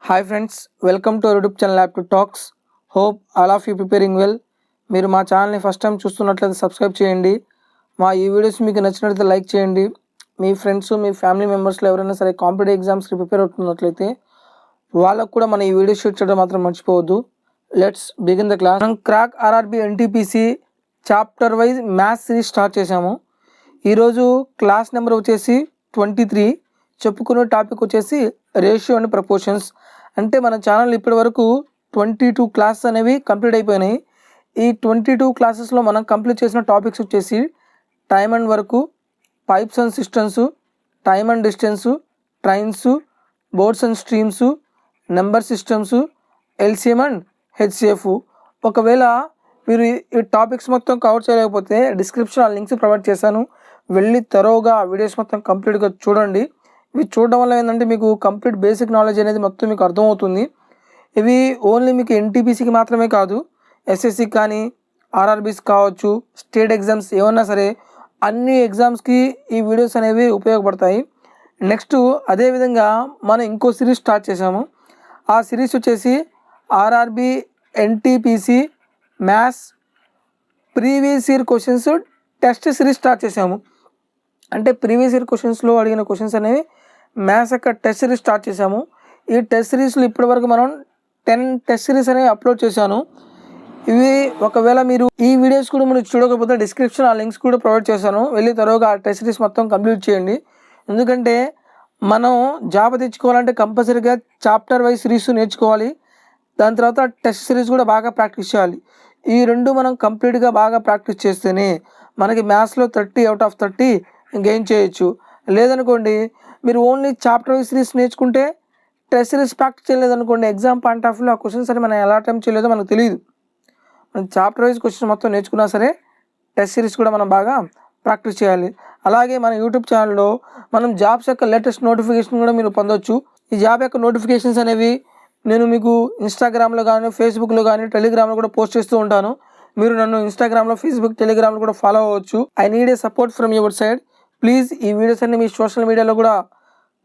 Hi friends, welcome to YouTube channel app to talks. Hope all of you preparing well. మీరు మా ఛానల్ని first time చూస్తున్నట్లయితే subscribe చేయండి. మా ఈ వీడియోస్ మీకు నచ్చినట్లయితే లైక్ చేయండి. మీ ఫ్రెండ్స్, మీ ఫ్యామిలీ మెంబర్స్లో ఎవరైనా సరే కాంపిటేటివ్ ఎగ్జామ్స్కి ప్రిపేర్ అవుతున్నట్లయితే వాళ్ళకు కూడా మన ఈ వీడియో షూట్ చేయడం మాత్రం మర్చిపోవద్దు. Let's begin the class. మనం crack RRB NTPC chapter wise maths series start చేశాము. ఈరోజు క్లాస్ నెంబర్ వచ్చేసి 23. చెప్పుకునే టాపిక్ వచ్చేసి రేషియో అండ్ ప్రపోర్షన్స్. అంటే మన ఛానల్ ఇప్పటి వరకు 22 క్లాసెస్ అనేవి కంప్లీట్ అయిపోయినాయి. ఈ 22 క్లాసెస్లో మనం కంప్లీట్ చేసిన టాపిక్స్ వచ్చేసి time and work, pipes and systems, time and distance, trains, boards and streams, number systems, LCM and HCF. ఒకవేళ మీరు ఈ టాపిక్స్ మొత్తం కవర్ చేయలేకపోతే డిస్క్రిప్షన్ ఆ లింక్స్ ప్రొవైడ్ చేశాను, వెళ్ళి తరోగా వీడియోస్ మొత్తం కంప్లీట్గా చూడండి. ఇవి చూడడం వల్ల ఏంటంటే మీకు కంప్లీట్ బేసిక్ నాలెడ్జ్ అనేది మొత్తం మీకు అర్థమవుతుంది. ఇవి ఓన్లీ మీకు ఎన్టీపీసీకి మాత్రమే కాదు, ఎస్ఎస్సికి కానీ, ఆర్ఆర్బీస్ కావచ్చు, స్టేట్ ఎగ్జామ్స్ ఏమన్నా సరే అన్ని ఎగ్జామ్స్కి ఈ వీడియోస్ అనేవి ఉపయోగపడతాయి. నెక్స్ట్ అదేవిధంగా మనం ఇంకో సిరీస్ స్టార్ట్ చేసాము. ఆ సిరీస్ వచ్చేసి RRB NTPC maths previous year questions test series start చేసాము. అంటే ప్రీవియస్ ఇయర్ క్వశ్చన్స్లో అడిగిన క్వశ్చన్స్ అనేవి మ్యాథ్స్ యొక్క టెస్ట్ సిరీస్ స్టార్ట్ చేసాము. ఈ టెస్ట్ సిరీస్లో ఇప్పటివరకు మనం 10 టెస్ట్ సిరీస్ అనేవి అప్లోడ్ చేశాను. ఇవి ఒకవేళ మీరు ఈ వీడియోస్ కూడా మీరు చూడకపోతే డిస్క్రిప్షన్ ఆ లింక్స్ కూడా ప్రొవైడ్ చేశాను, వెళ్ళి త్వరగా ఆ టెస్ట్ సిరీస్ మొత్తం కంప్లీట్ చేయండి. ఎందుకంటే మనం జాబ్ తెచ్చుకోవాలంటే కంపల్సరీగా చాప్టర్ వైజ్ సిరీస్ నేర్చుకోవాలి. దాని తర్వాత టెస్ట్ సిరీస్ కూడా బాగా ప్రాక్టీస్ చేయాలి. ఈ రెండు మనం కంప్లీట్గా బాగా ప్రాక్టీస్ చేస్తేనే మనకి మ్యాథ్స్లో 30 అవుట్ ఆఫ్ 30 గెయిన్ చేయొచ్చు. లేదనుకోండి మీరు ఓన్లీ చాప్టర్ వైజ్ సిరీస్ నేర్చుకుంటే టెస్ట్ సిరీస్ ప్రాక్టీస్ చేయలేదనుకోండి, ఎగ్జామ్ పాయింట్ ఆఫ్ వ్యూలో ఆ క్వశ్చన్స్ అని మనం ఎలా అటెంప్ట్ చేయలేదో మనకు తెలియదు. మనం చాప్టర్ వైజ్ క్వశ్చన్స్ మొత్తం నేర్చుకున్నా సరే టెస్ట్ సిరీస్ కూడా మనం బాగా ప్రాక్టీస్ చేయాలి. అలాగే మన యూట్యూబ్ ఛానల్లో మనం జాబ్స్ యొక్క లేటెస్ట్ నోటిఫికేషన్ కూడా మీరు పొందొచ్చు. ఈ జాబ్ యొక్క నోటిఫికేషన్స్ అనేవి నేను మీకు ఇన్స్టాగ్రామ్లో కానీ, ఫేస్బుక్లో కానీ, టెలిగ్రామ్లో కూడా పోస్ట్ చేస్తూ ఉంటాను. మీరు నన్ను ఇన్స్టాగ్రామ్లో, ఫేస్బుక్, టెలిగ్రామ్లో కూడా ఫాలో అవ్వచ్చు. I need a support from your side. Please ఈ వీడియోస్ అన్ని మీ సోషల్ మీడియాలో కూడా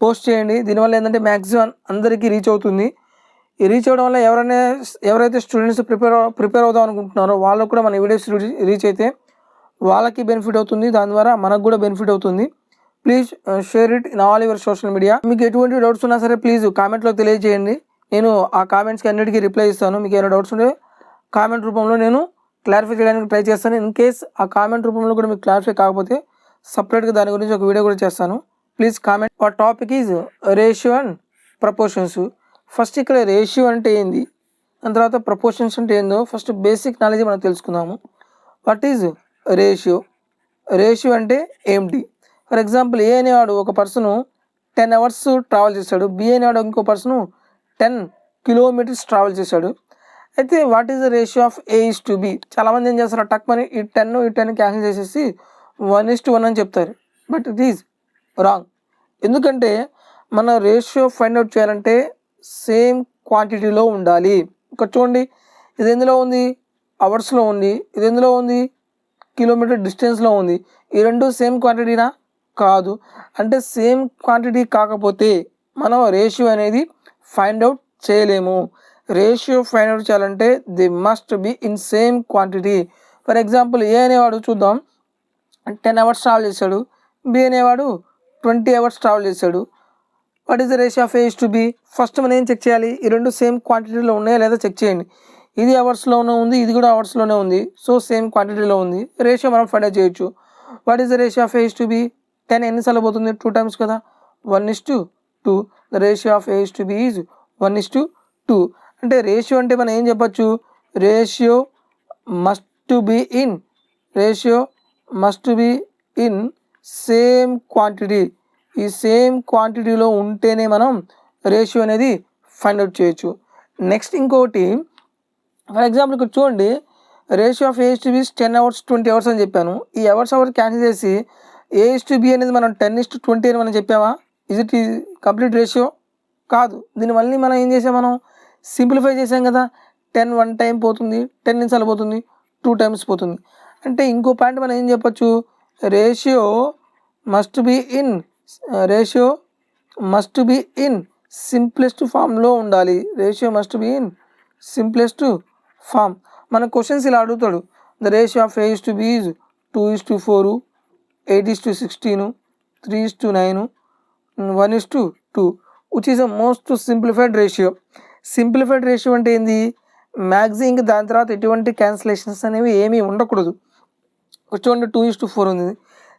పోస్ట్ చేయండి. దీనివల్ల ఏంటంటే మ్యాక్సిమం అందరికీ రీచ్ అవుతుంది. ఈ రీచ్ అవ్వడం వల్ల ఎవరైతే స్టూడెంట్స్ ప్రిపేర్ అవుదాం అనుకుంటున్నారో వాళ్ళకు కూడా మన వీడియోస్ రీచ్ అయితే వాళ్ళకి బెనిఫిట్ అవుతుంది, దాని ద్వారా మనకు కూడా బెనిఫిట్ అవుతుంది. Please share it in all your social media. మీకు ఎటువంటి డౌట్స్ ఉన్నా సరే ప్లీజ్ కామెంట్లో తెలియజేయండి. నేను ఆ కామెంట్స్కి అన్నిటికీ రిప్లై ఇస్తాను. మీకు ఏమైనా డౌట్స్ ఉంటే కామెంట్ రూపంలో నేను క్లారిఫై చేయడానికి ట్రై చేస్తాను. ఇన్ కేస్ ఆ కామెంట్ రూపంలో కూడా మీకు క్లారిఫై కాకపోతే సపరేట్గా దాని గురించి ఒక వీడియో కూడా చేస్తాను. Please comment. Our topic is ratio and proportions. First ఇక్కడ రేషియో అంటే ఏంది, దాని తర్వాత ప్రపోర్షన్స్ అంటే ఏందో ఫస్ట్ బేసిక్ నాలెడ్జ్ మనం తెలుసుకుందాము. What is ratio? రేషియో అంటే ఏమిటి? ఫర్ ఎగ్జాంపుల్ ఏ అనేవాడు ఒక పర్సను 10 అవర్స్ ట్రావెల్ చేశాడు, బి అనేవాడు ఇంకో పర్సను 10 కిలోమీటర్స్ ట్రావెల్ చేశాడు. అయితే what is the ratio of A is to B? చాలామంది ఏం చేస్తారు, టక్ మనీ ఈ 10 క్యాన్సిల్ చేసేసి 1:1 అని చెప్తారు. But it is wrong. ఎందుకంటే మన రేషియో ఫైండ్ అవుట్ చేయాలంటే సేమ్ క్వాంటిటీలో ఉండాలి. ఇక్కడ చూడండి, ఇది ఎందులో ఉంది, అవర్స్లో ఉంది. ఇది ఎందులో ఉంది, కిలోమీటర్ డిస్టెన్స్లో ఉంది. ఈ రెండు సేమ్ క్వాంటిటీనా? కాదు. అంటే సేమ్ క్వాంటిటీ కాకపోతే మనం రేషియో అనేది ఫైండ్ అవుట్ చేయలేము. రేషియో ఫైండ్ అవుట్ చేయాలంటే they must be in same quantity. For example A అనేవాడు చూద్దాం 10 అవర్స్ ట్రావెల్ చేశాడు, బి అనేవాడు 20 అవర్స్ ట్రావెల్ చేశాడు. What is the ratio of A is to B? First మనం ఏం చెక్ చేయాలి, ఈ రెండు సేమ్ క్వాంటిటీలో ఉన్నాయా లేదా చెక్ చేయండి. ఇది అవర్స్లోనే ఉంది, ఇది కూడా అవర్స్లోనే ఉంది, సో సేమ్ క్వాంటిటీలో ఉంది, రేషియో మనం ఫైండ్ అవుట్ చేయొచ్చు. What is the ratio of A is to B? 10 ఎన్నిసార్లు పోతుంది? 2 టైమ్స్ కదా, 1:2. The ratio of A is to B is 1:2. అంటే రేషియో అంటే మనం ఏం చెప్పచ్చు, ratio must be in same quantity. ఈ సేమ్ క్వాంటిటీలో ఉంటేనే మనం రేషియో అనేది ఫైండ్ అవుట్ చేయొచ్చు. నెక్స్ట్ ఇంకోటి, ఫర్ ఎగ్జాంపుల్ ఇక్కడ చూడండి, ratio of A is to B 10 hours 20 hours అని చెప్పాను. ఈ అవర్స్ క్యాన్సిల్ చేసి ఏ ఈజ్ టు బి అనేది మనం 10:20 అని మనం చెప్పామా? Is it complete ratio? కాదు. దీనివల్ల మనం ఏం చేసాం, మనం సింప్లిఫై చేసాం కదా. 10 1 టైం పోతుంది, 10 నిమిషాలు పోతుంది, 2 టైమ్స్ పోతుంది. అంటే ఇంకో పాయింట్ మనం ఏం చెప్పచ్చు, ratio must be in simplest ఫామ్లో ఉండాలి. Ratio must be in simplest form. మన క్వశ్చన్స్ ఇలా అడుగుతాడు. The ratio of A:B is 2:4, 8:16, 3:9, 1:2, which is the most simplified ratio. Simplified ratio అంటే ఏంది? మ్యాక్సిమం దాని తర్వాత ఎటువంటి క్యాన్సిలేషన్స్ అనేవి ఏమీ ఉండకూడదు. చూడండి 2:4 ఉంది,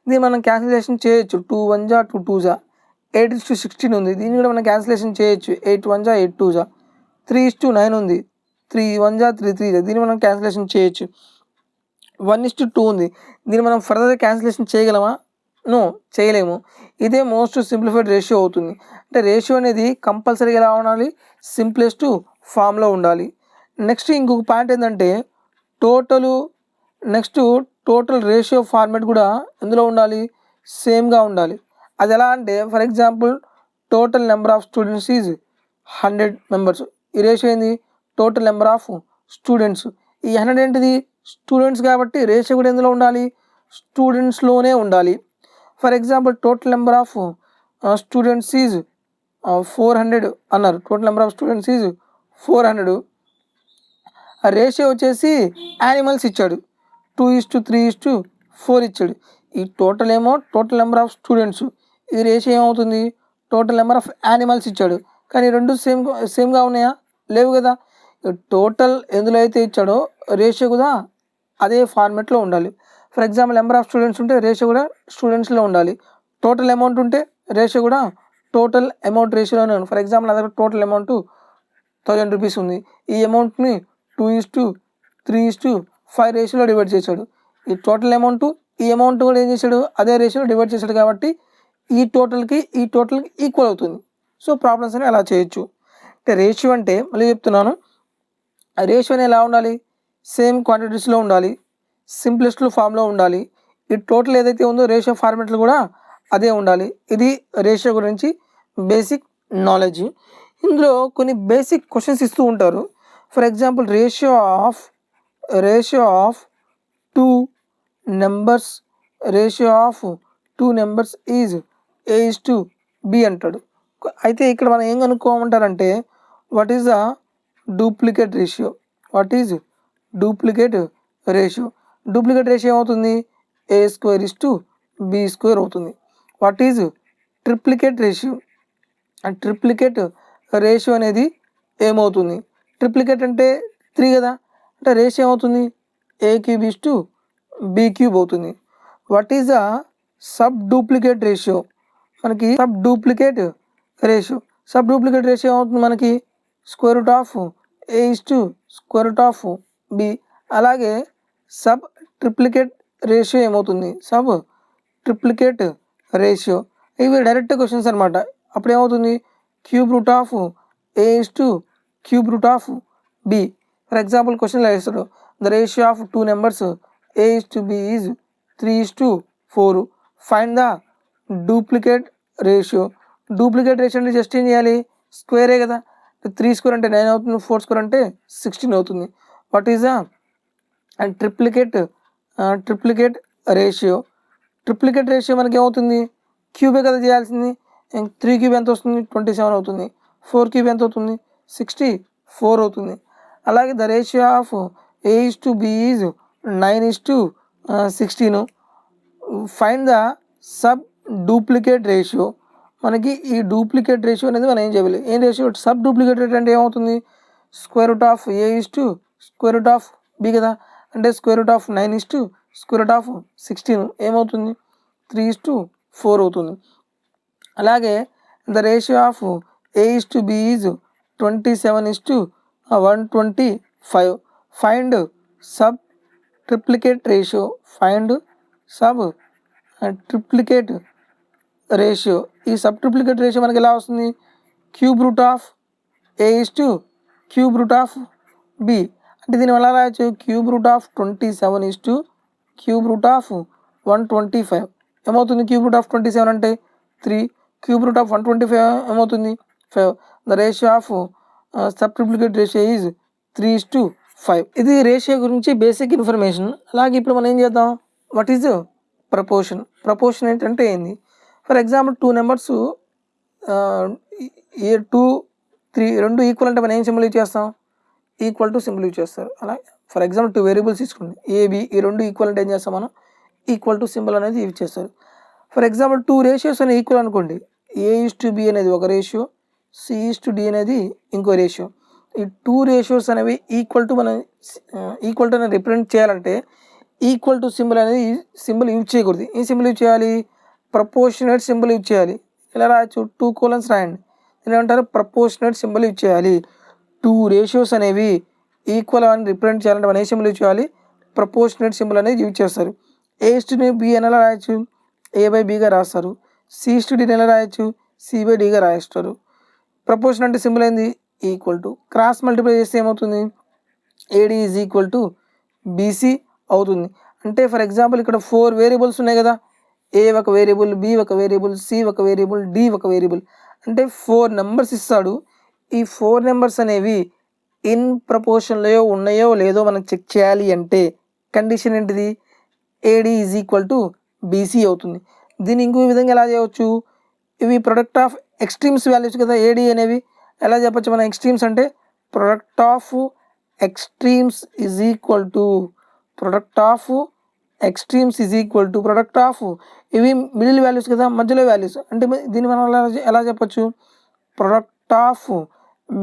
దీన్ని మనం క్యాన్సిలేషన్ చేయొచ్చు. 2 1 జా 2 2 జా. 8:16 ఉంది, దీన్ని కూడా మనం క్యాన్సిలేషన్ చేయొచ్చు. 8 1 జా 8 2 జా. 3:9 ఉంది, 3 1 జా 3 3 జా, దీన్ని మనం క్యాన్సిలేషన్ చేయొచ్చు. 1:2 ఉంది, దీన్ని మనం ఫర్దర్ క్యాన్సిలేషన్ చేయగలమా? నో, చేయలేము. ఇదే మోస్ట్ సింప్లిఫైడ్ రేషియో అవుతుంది. అంటే రేషియో అనేది కంపల్సరీగా ఎలా ఉండాలి? సింప్లెస్ట్ ఫామ్లో ఉండాలి. నెక్స్ట్ ఇంకొక పాయింట్ ఏంటంటే టోటల్ రేషియో ఫార్మాట్ కూడా ఎందులో ఉండాలి? సేమ్గా ఉండాలి. అది ఎలా అంటే, for example total number of students is 100 members. ఈ రేషియో ఏంది? Total number of students. ఈ 100 ఏంటిది? స్టూడెంట్స్ కాబట్టి రేషియో కూడా ఎందులో ఉండాలి? స్టూడెంట్స్లోనే ఉండాలి. For example total number of students is 400 అన్నారు. Total number of students is 400. ఆ రేషియో వచ్చేసి యానిమల్స్ ఇచ్చాడు, 2:3:4 ఇచ్చాడు. ఈ టోటల్ ఏమో టోటల్ నెంబర్ ఆఫ్ స్టూడెంట్స్, ఈ రేషియో ఏమవుతుంది? టోటల్ నెంబర్ ఆఫ్ యానిమల్స్ ఇచ్చాడు. కానీ రెండు సేమ్గా ఉన్నాయా? లేవు కదా. టోటల్ ఎందులో అయితే ఇచ్చాడో రేషియో కూడా అదే ఫార్మెట్లో ఉండాలి. For example number of students ఉంటే రేషియో కూడా స్టూడెంట్స్లో ఉండాలి. టోటల్ అమౌంట్ ఉంటే రేషియో కూడా టోటల్ అమౌంట్ రేషియోలోనే ఉంది. ఫర్ ఎగ్జాంపుల్ నా దగ్గర టోటల్ అమౌంట్ 1000 రూపీస్ ఉంది. ఈ అమౌంట్ని 2:3:5 రేషియోలో డివైడ్ చేశాడు. ఈ టోటల్ అమౌంట్ ఈ అమౌంట్ కూడా ఏం చేశాడు? అదే రేషియోలో డివైడ్ చేశాడు. కాబట్టి ఈ టోటల్కి ఈక్వల్ అవుతుంది. సో ప్రాబ్లమ్స్ అని అలా చేయొచ్చు. అంటే రేషియో అంటే మళ్ళీ చెప్తున్నాను, ఆ రేషియో అనేది ఎలా ఉండాలి? సేమ్ క్వాంటిటీస్లో ఉండాలి, సింప్లెస్ట్ ఫామ్లో ఉండాలి. ఈ టోటల్ ఏదైతే ఉందో రేషియో ఫార్మెట్లు కూడా అదే ఉండాలి. ఇది రేషియో గురించి బేసిక్ నాలెడ్జ్. ఇందులో కొన్ని బేసిక్ క్వశ్చన్స్ ఇస్తూ ఉంటారు. For example ratio of two numbers is A:B అంటాడు. అయితే ఇక్కడ మనం ఏం కనుక్కోమంటారంటే, what is the duplicate ratio? Duplicate ratio ఏమవుతుంది? A²:B² అవుతుంది. What is triplicate ratio? Triplicate ratio అనేది ఏమవుతుంది? ట్రిప్లికేట్ అంటే 3 కదా, అంటే రేషియో ఏమవుతుంది? A³ అవుతుంది. What is the sub duplicate ratio? మనకి సబ్ డూప్లికేట్ రేషియో ఏమవుతుంది? మనకి √A:√B. అలాగే సబ్ ట్రిప్లికేట్ రేషియో ఏమవుతుంది? ఇవి డైరెక్ట్ క్వశ్చన్స్ అనమాట. అప్పుడు ఏమవుతుంది? √A:3/B. ఫర్ ఎగ్జాంపుల్ క్వశ్చన్ వేస్తాడు, the ratio of two numbers A:B is 3:4. Find the duplicate ratio. అంటే జస్ట్ ఏం చేయాలి? స్క్వేరే కదా. 3² అంటే 9 అవుతుంది, 4² అంటే 16 అవుతుంది. What is the triplicate ratio? మనకి ఏమవుతుంది? క్యూబే కదా చేయాల్సింది. 3³ ఎంత వస్తుంది? 27 అవుతుంది. 4³ ఎంత అవుతుంది? 64 అవుతుంది. అలాగే the ratio of A:B is 9:16. Find the sub duplicate ratio. మనకి ఈ డూప్లికేట్ రేషియో అనేది మనం ఏం చేయాలి? ఏం రేషియో? సబ్ డూప్లికేట్ రేట్ అంటే ఏమవుతుంది? √A:√B కదా, అంటే √9:16 ఏమవుతుంది? 3:4 అవుతుంది. అలాగే the ratio of A:B is 27:125. Find sub triplicate ratio. ఈ సబ్ ట్రిప్లికేట్ రేషియో మనకి ఎలా వస్తుంది? √A:3/B. అంటే దీన్ని ఎలా రాయొచ్చు? √27:125 ఏమవుతుంది? √27 అంటే 3, √125 ఏమవుతుంది? 5. The ratio of sub triplicate ratio is 3:5. ఇది రేషియో గురించి బేసిక్ ఇన్ఫర్మేషన్. అలాగే ఇప్పుడు మనం ఏం చేద్దాం? వాట్ ఈజ్ ప్రపోర్షన్ ఏంటంటే ఏంది? ఫర్ ఎగ్జాంపుల్ టూ నెంబర్స్ ఏ 2 3 రెండు ఈక్వల్ అంటే మనం ఏం సింబల్ యూజ్ చేస్తాం, ఈక్వల్ టు సింబల్ యూజ్ చేస్తారు. అలా ఫర్ ఎగ్జాంపుల్ 2 వేరియబుల్స్ తీసుకోండి, ఏబి, ఈ రెండు ఈక్వల్ అంటే ఏం చేస్తాం మనం, ఈక్వల్ టు సింబల్ అనేది యూజ్ చేస్తారు. ఫర్ ఎగ్జాంపుల్ 2 రేషియోస్ అనేవి ఈక్వల్ అనుకోండి, A:B అనేది ఒక రేషియో, C:D అనేది ఇంకో రేషియో. ఈ 2 రేషియోస్ అనేవి ఈక్వల్ టు మనం ఈక్వల్ టు అనేది రిప్రజెంట్ చేయాలంటే ఈక్వల్ టు సింబల్ అనేది సింబల్ యూజ్ చేయకూడదు. ఈ సింబల్ యూజ్ చేయాలి, ప్రపోర్షనేట్ సింబల్ యూజ్ చేయాలి. ఇలా రాయొచ్చు, 2 కోలన్స్ రాయండి, ఏమంటారు, ప్రపోర్షనేట్ సింబల్ యూజ్ చేయాలి. 2 రేషియోస్ అనేవి ఈక్వల్ అని రిప్రజెంట్ చేయాలంటే మనం ఏ సింబల్ యూజ్ చేయాలి, ప్రపోర్షనేట్ సింబల్ అనేది యూజ్ చేస్తారు. A:B అని ఎలా రాయొచ్చు, A/Bగా రాస్తారు. C:D ఎలా రాయొచ్చు, C/Dగా రాస్తారు. ప్రపోర్షన్ అంటే సింబల్ ఏంది, ఈక్వల్ టు. క్రాస్ మల్టిప్లై చేస్తే ఏమవుతుంది, AD is equal to BC అవుతుంది. అంటే ఫర్ ఎగ్జాంపుల్ ఇక్కడ 4 వేరియబుల్స్ ఉన్నాయి కదా, A ఒక వేరియబుల్, B ఒక వేరియబుల్, C ఒక వేరియబుల్, D ఒక వేరియబుల్. అంటే 4 నెంబర్స్ ఇస్తాడు. ఈ 4 నెంబర్స్ అనేవి ఇన్ ప్రపోర్షన్లో ఉన్నాయో లేదో మనం చెక్ చేయాలి అంటే కండిషన్ ఏంటిది, AD is equal to BC అవుతుంది. దీన్ని ఇంకో విధంగా ఎలా చేయవచ్చు, ఇవి ప్రొడక్ట్ ఆఫ్ ఎక్స్ట్రీమ్స్ వాల్యూస్ కదా AD అనేవి. ఎలా చెప్పచ్చు మనం, ఎక్స్ట్రీమ్స్ అంటే product of extremes is equal to product of extremes is equal to product of, ఇవి మిడిల్ వాల్యూస్ కదా, మధ్యలో వాల్యూస్. అంటే దీన్ని మనం ఎలా చెప్పచ్చు, product of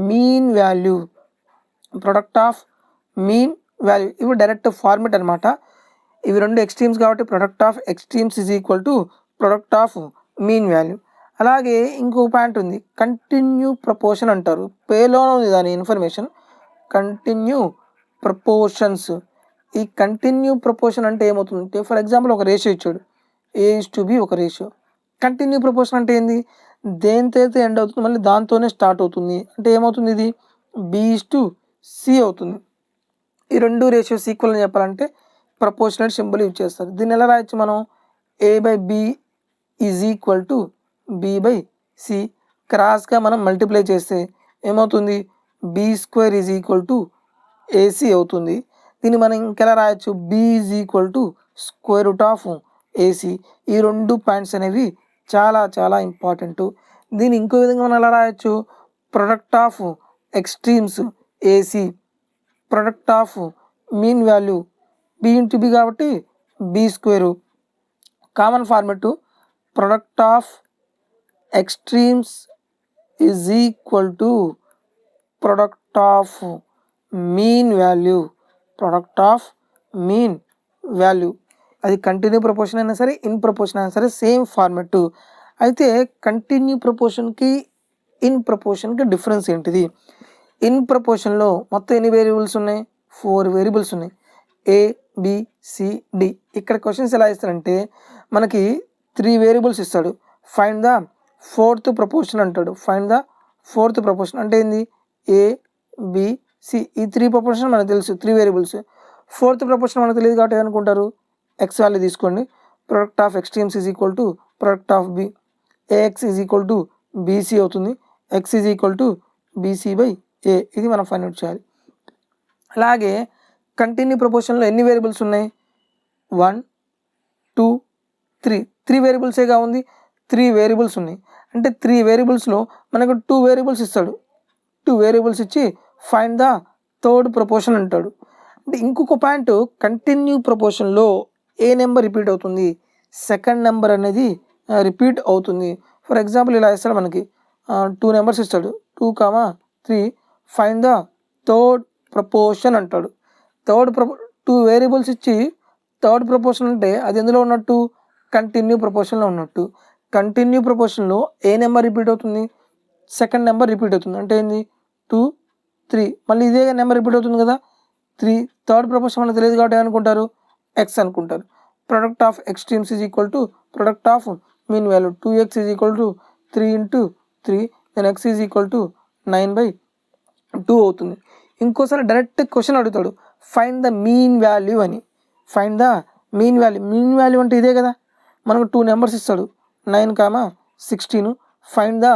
mean value, product of mean value. ఇవి డైరెక్ట్ ఫార్మేట్ అనమాట. ఇవి రెండు ఎక్స్ట్రీమ్స్ కాబట్టి product of extremes is equal to product of mean value. అలాగే ఇంకో పాయింట్ ఉంది, కంటిన్యూ ప్రపోర్షన్ అంటారు. పేలోనే ఉంది దాని ఇన్ఫర్మేషన్, కంటిన్యూ ప్రపోర్షన్స్. ఈ కంటిన్యూ ప్రపోర్షన్ అంటే ఏమవుతుందంటే ఫర్ ఎగ్జాంపుల్ ఒక రేషియో ఇచ్చాడు, A:B ఒక రేషియో. కంటిన్యూ ప్రపోర్షన్ అంటే ఏంది, దేనితో ఎండ్ అవుతుంది మళ్ళీ దాంతోనే స్టార్ట్ అవుతుంది. అంటే ఏమవుతుంది, ఇది B:C అవుతుంది. ఈ రెండు రేషియోస్ ఈక్వల్ అని చెప్పాలంటే ప్రపోర్షనేట్ సింబల్ యూజ్ చేస్తారు. దీన్ని ఎలా రాయొచ్చు మనం, A/B is equal to B/C. క్రాస్గా మనం మల్టిప్లై చేస్తే ఏమవుతుంది, B² is equal to AC అవుతుంది. దీన్ని మనం ఇంకెలా రాయొచ్చు, B is equal to square root of AC. ఈ రెండు పాయింట్స్ అనేవి చాలా చాలా ఇంపార్టెంట్. దీన్ని ఇంకో విధంగా మనం ఎలా రాయొచ్చు, product of extremes AC, product of mean value B/B కాబట్టి B². Common format, product of extremes is equal to product of mean value, product of mean value. అది కంటిన్యూ ప్రపోర్షన్ అయినా సరే, ఇన్ ప్రపోర్షన్ అయినా సరే సేమ్ ఫార్మెట్. అయితే continue ప్రపోర్షన్కి in ప్రపోర్షన్కి difference ఏంటిది, in ప్రపోర్షన్లో మొత్తం ఎన్ని వేరియబుల్స్ ఉన్నాయి, 4 వేరియబుల్స్ ఉన్నాయి, ABCD. ఇక్కడ క్వశ్చన్స్ ఎలా ఇస్తారంటే మనకి 3 వేరియబుల్స్ ఇస్తాడు, ఫైండ్ ద 4th ప్రపోర్షన్ అంటాడు. ఫైండ్ ద 4th ప్రపోర్షన్ అంటే ఏంది, ABC. ఈ 3 ప్రపోర్షన్ మనకు తెలుసు, 3 వేరియబుల్స్. 4th ప్రపోర్షన్ మనకు తెలియదు కాబట్టి ఏమనుకుంటారు, X వాల్యూ తీసుకోండి. Product of extremes is equal to product of B. AX is equal to BC అవుతుంది. X is equal to BC/A. ఇది మనం ఫైండ్ అవుట్ చేయాలి. అలాగే కంటిన్యూ ప్రపోర్షన్లో ఎన్ని వేరియబుల్స్ ఉన్నాయి, 1 2 3 వేరియబుల్సేగా ఉంది, 3 వేరియబుల్స్ ఉన్నాయి. అంటే 3 వేరియబుల్స్లో మనకు 2 వేరియబుల్స్ ఇస్తాడు. 2 వేరియబుల్స్ ఇచ్చి ఫైండ్ ద 3rd ప్రపోర్షన్ అంటాడు. అంటే ఇంకొక పాయింట్, కంటిన్యూ ప్రపోర్షన్లో ఏ నెంబర్ రిపీట్ అవుతుంది, సెకండ్ నెంబర్ అనేది రిపీట్ అవుతుంది. ఫర్ ఎగ్జాంపుల్ ఇలా ఇస్తాడు మనకి 2 నెంబర్స్ ఇస్తాడు, 2, 3. ఫైండ్ ద 3rd ప్రపోర్షన్ అంటాడు. 2 వేరియబుల్స్ ఇచ్చి 3rd ప్రపోర్షన్ అంటే అది ఎందులో ఉన్నట్టు, కంటిన్యూ ప్రపోర్షన్లో ఉన్నట్టు. కంటిన్యూ ప్రపోర్షన్లో ఏ నెంబర్ రిపీట్ అవుతుంది, సెకండ్ నెంబర్ రిపీట్ అవుతుంది. అంటే ఏంది, 2 3. మళ్ళీ ఇదే నెంబర్ రిపీట్ అవుతుంది కదా, 3. 3rd ప్రపోర్షన్ మనకు తెలియదు కాబట్టి ఏమనుకుంటారు, X అనుకుంటారు. Product of extremes is equal to product of mean value. 2X is equal to 3 × 3, then X is equal to 9/2 అవుతుంది. ఇంకోసారి డైరెక్ట్ క్వశ్చన్ అడుగుతాడు, ఫైండ్ ద మీన్ వాల్యూ అని. Find the mean value. Mean value అంటే ఇదే కదా, మనకు 2 numbers ఇస్తాడు, 9, 16. Find the